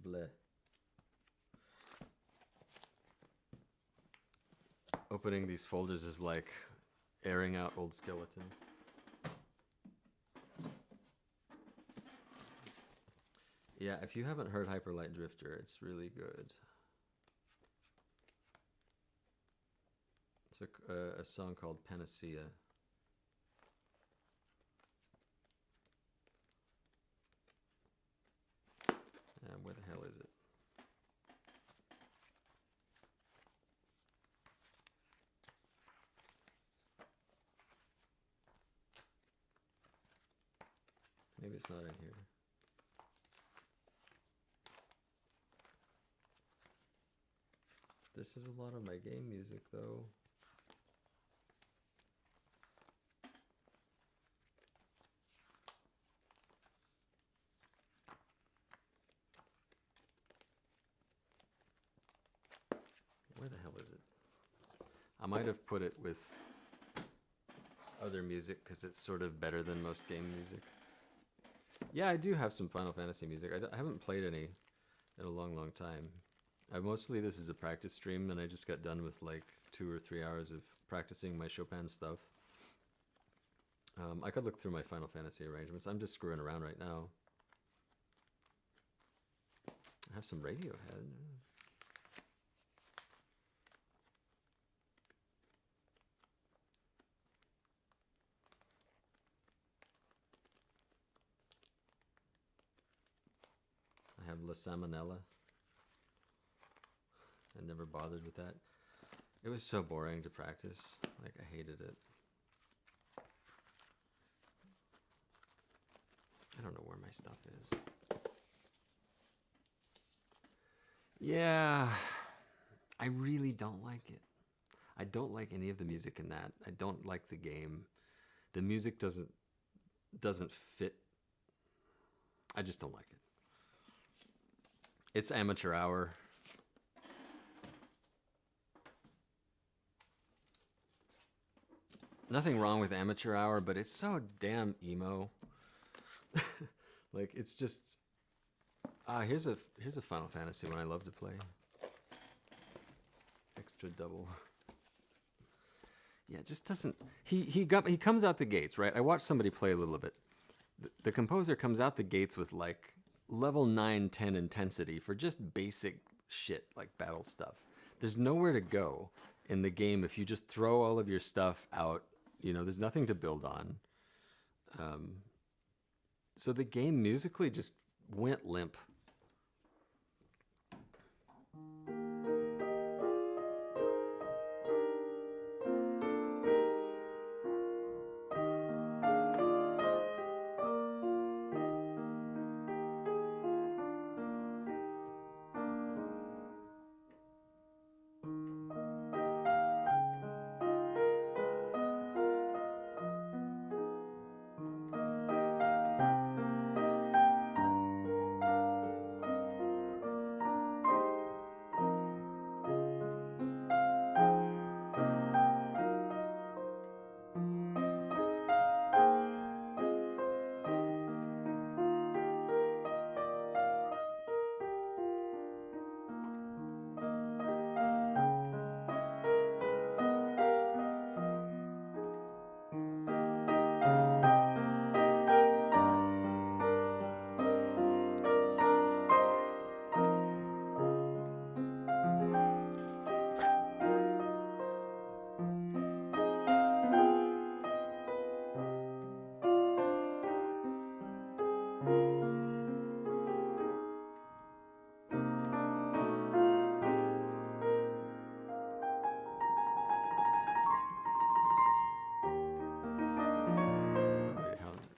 Bleh. Opening these folders is like airing out old skeletons. Yeah, if you haven't heard Hyperlight Drifter, it's really good. It's a song called Panacea. Where the hell is it? Maybe it's not in here. This is a lot of my game music, though. Where the hell is it? I might have put it with other music because it's sort of better than most game music. Yeah, I do have some Final Fantasy music. I haven't played any in a long, long time. Mostly this is a practice stream, and I just got done with like 2 or 3 hours of practicing my Chopin stuff. I could look through my Final Fantasy arrangements. I'm just screwing around right now. I have some Radiohead. I have La Salmonella. I never bothered with that. It was so boring to practice. Like, I hated it. I don't know where my stuff is. Yeah, I really don't like it. I don't like any of the music in that. I don't like the game. The music doesn't fit. I just don't like it. It's amateur hour. Nothing wrong with amateur hour, but it's so damn emo. Like it's just here's a Final Fantasy one I love to play. Extra double. Yeah, it just doesn't. He comes out the gates, right? I watched somebody play a little bit. The composer comes out the gates with like level 9, 10 intensity for just basic shit like battle stuff. There's nowhere to go in the game if you just throw all of your stuff out. You know, there's nothing to build on. So the game musically just went limp.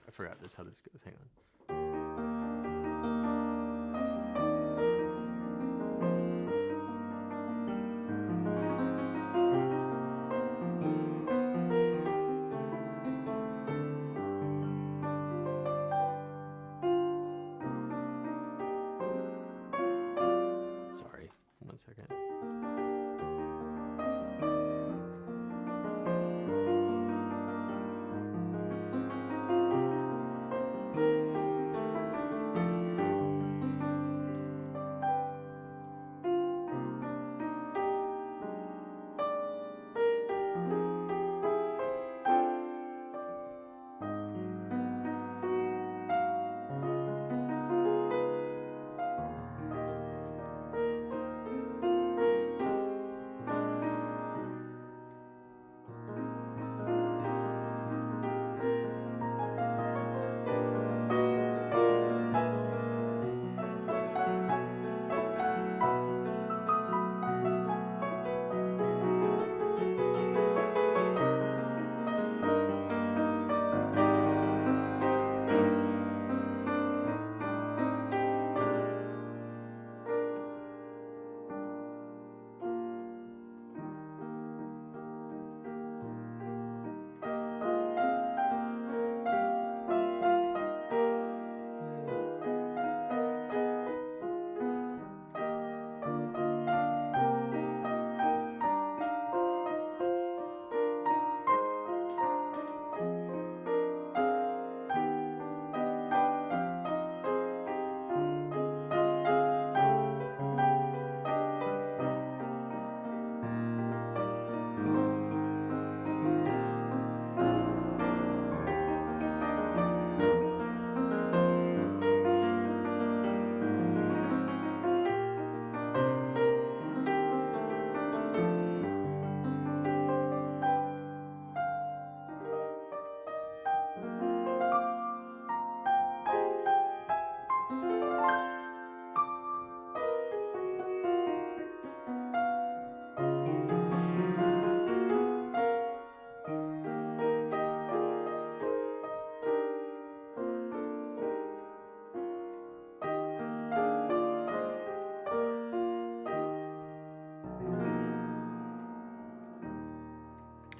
I forgot how this goes. Hang on. Sorry, 1 second.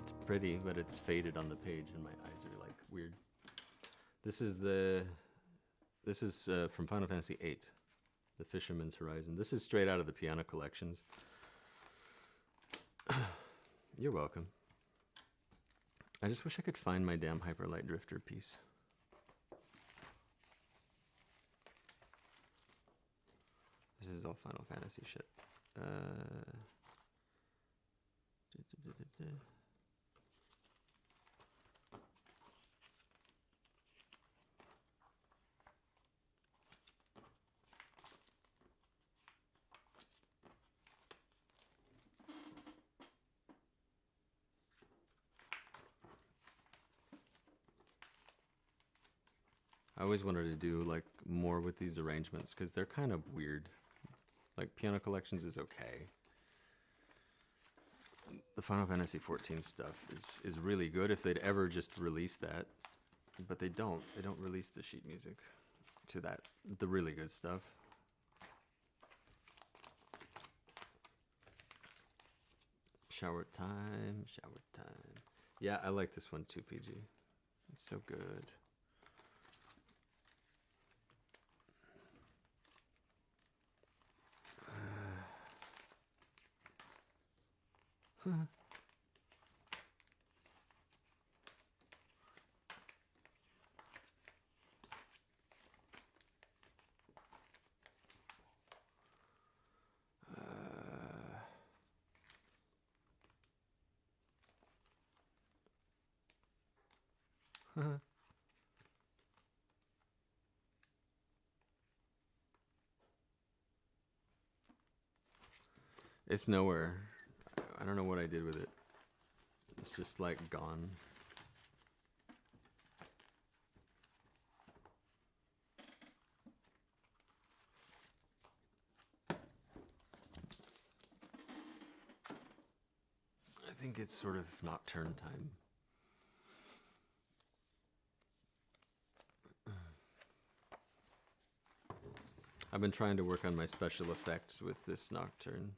It's pretty, but it's faded on the page, and my eyes are like weird. This is the. This is from Final Fantasy VIII, The Fisherman's Horizon. This is straight out of the piano collections. You're welcome. I just wish I could find my damn Hyperlight Drifter piece. This is all Final Fantasy shit. I always wanted to do like more with these arrangements because they're kind of weird. Like piano collections is okay. The Final Fantasy XIV stuff is really good if they'd ever just release that, but they don't. They don't release the sheet music to that, the really good stuff. Shower time, shower time. Yeah, I like this one too, PG. It's so good. It's nowhere. I don't know what I did with it. It's just like gone. I think it's sort of nocturne time. I've been trying to work on my special effects with this nocturne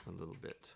a little bit.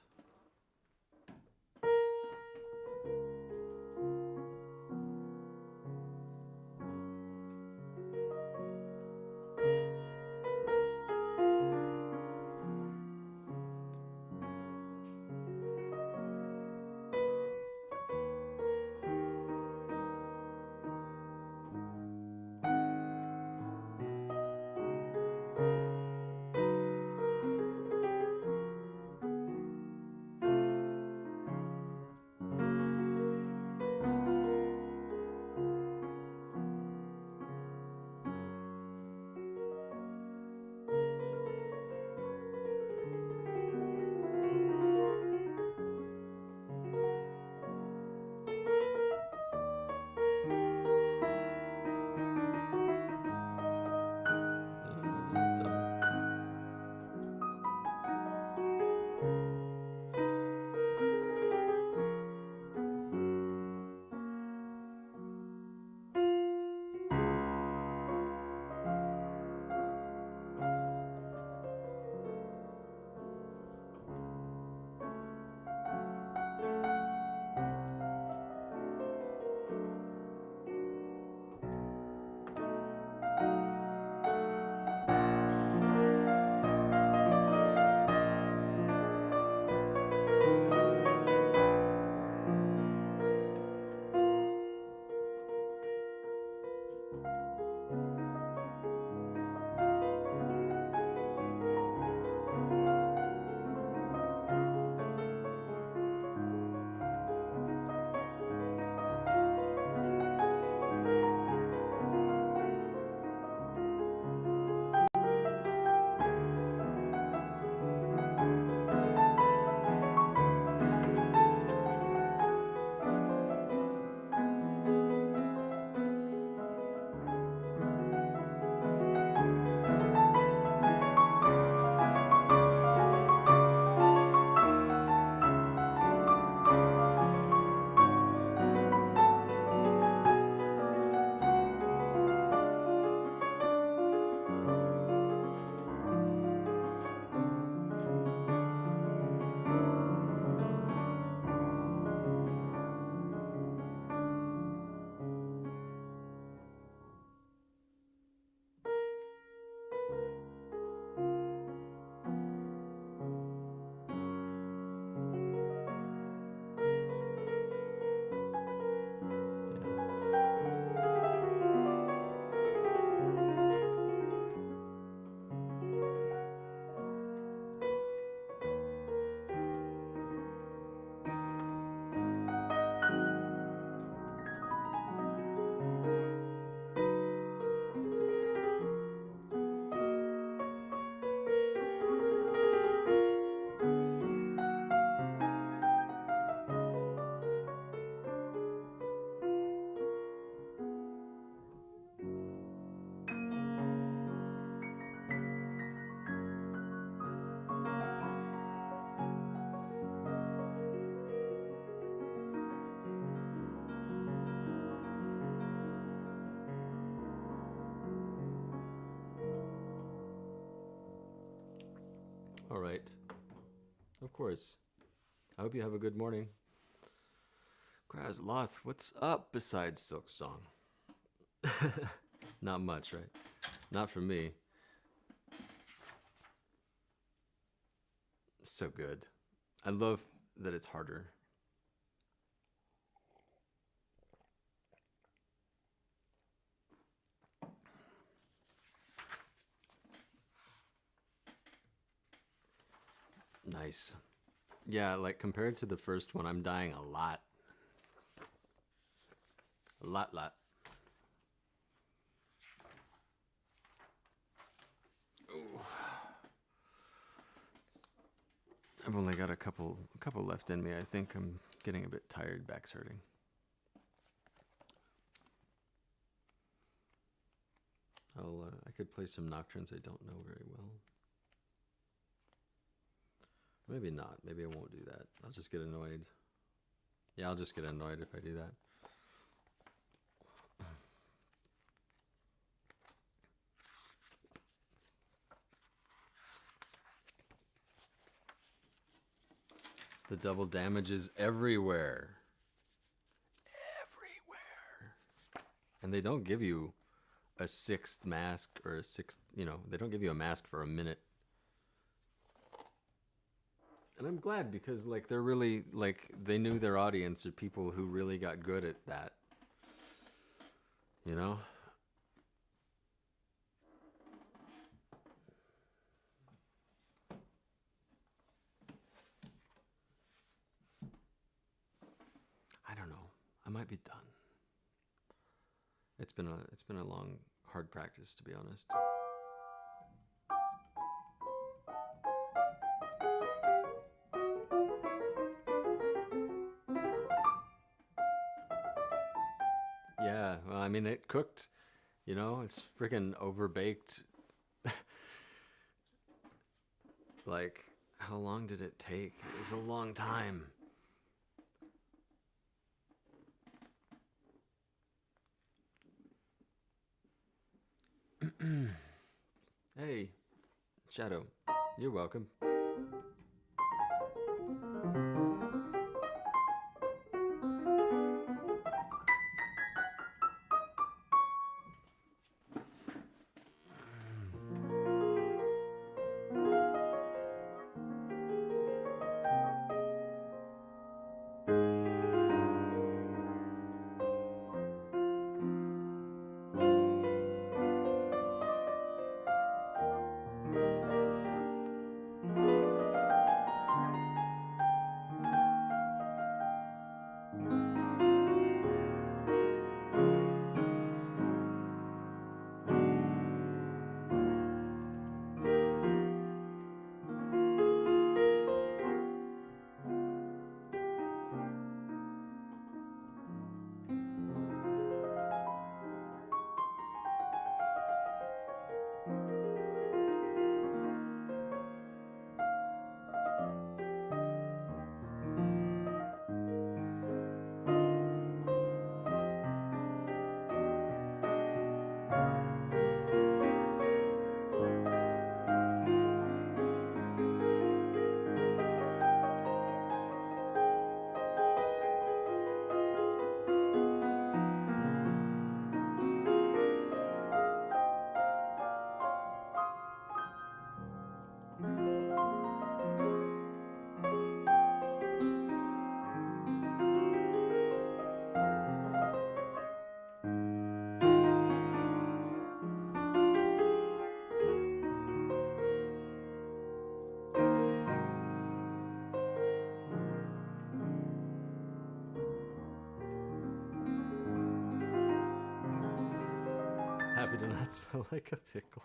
All right. Of course. I hope you have a good morning. Grazloth, what's up besides Silk Song? Not much, right? Not for me. So good. I love that it's harder. Nice. Yeah, like compared to the first one, I'm dying a lot. A lot. Ooh. I've only got a couple left in me. I think I'm getting a bit tired, back's hurting. I could play some Nocturnes I don't know very well. Maybe not. Maybe I won't do that. I'll just get annoyed. Yeah, I'll just get annoyed if I do that. The double damage is everywhere. Everywhere. And they don't give you a 6th mask or a 6th, they don't give you a mask for a minute. And I'm glad because like they're really like they knew their audience are people who really got good at that. You know? I don't know. I might be done. It's been a long, hard practice, to be honest. Yeah, well, I mean, it cooked. It's freaking overbaked. Like, how long did it take? It was a long time. Hey, Shadow, you're welcome. Happy to not smell like a pickle.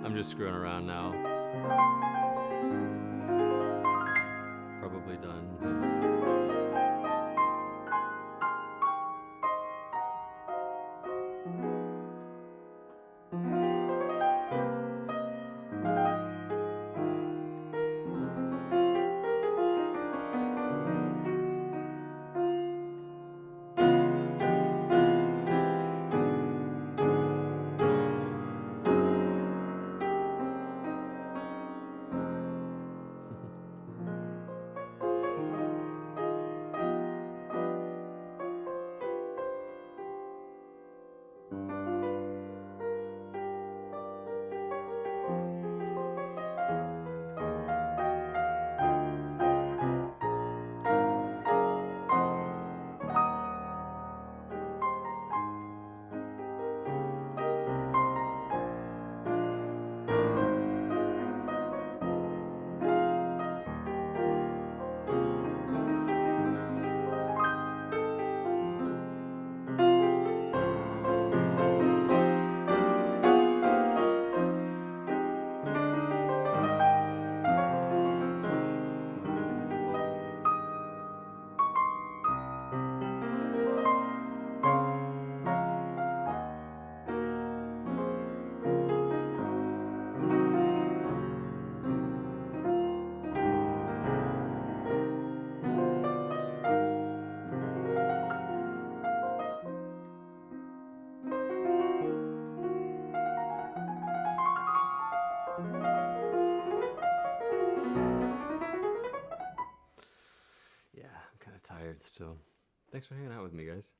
I'm just screwing around now. So, thanks for hanging out with me, guys.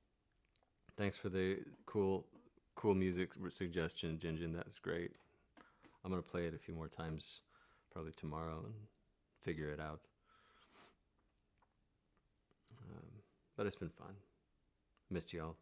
Thanks for the cool music suggestion, Jinjin. That's great. I'm gonna play it a few more times, probably tomorrow, and figure it out. But it's been fun. Missed y'all.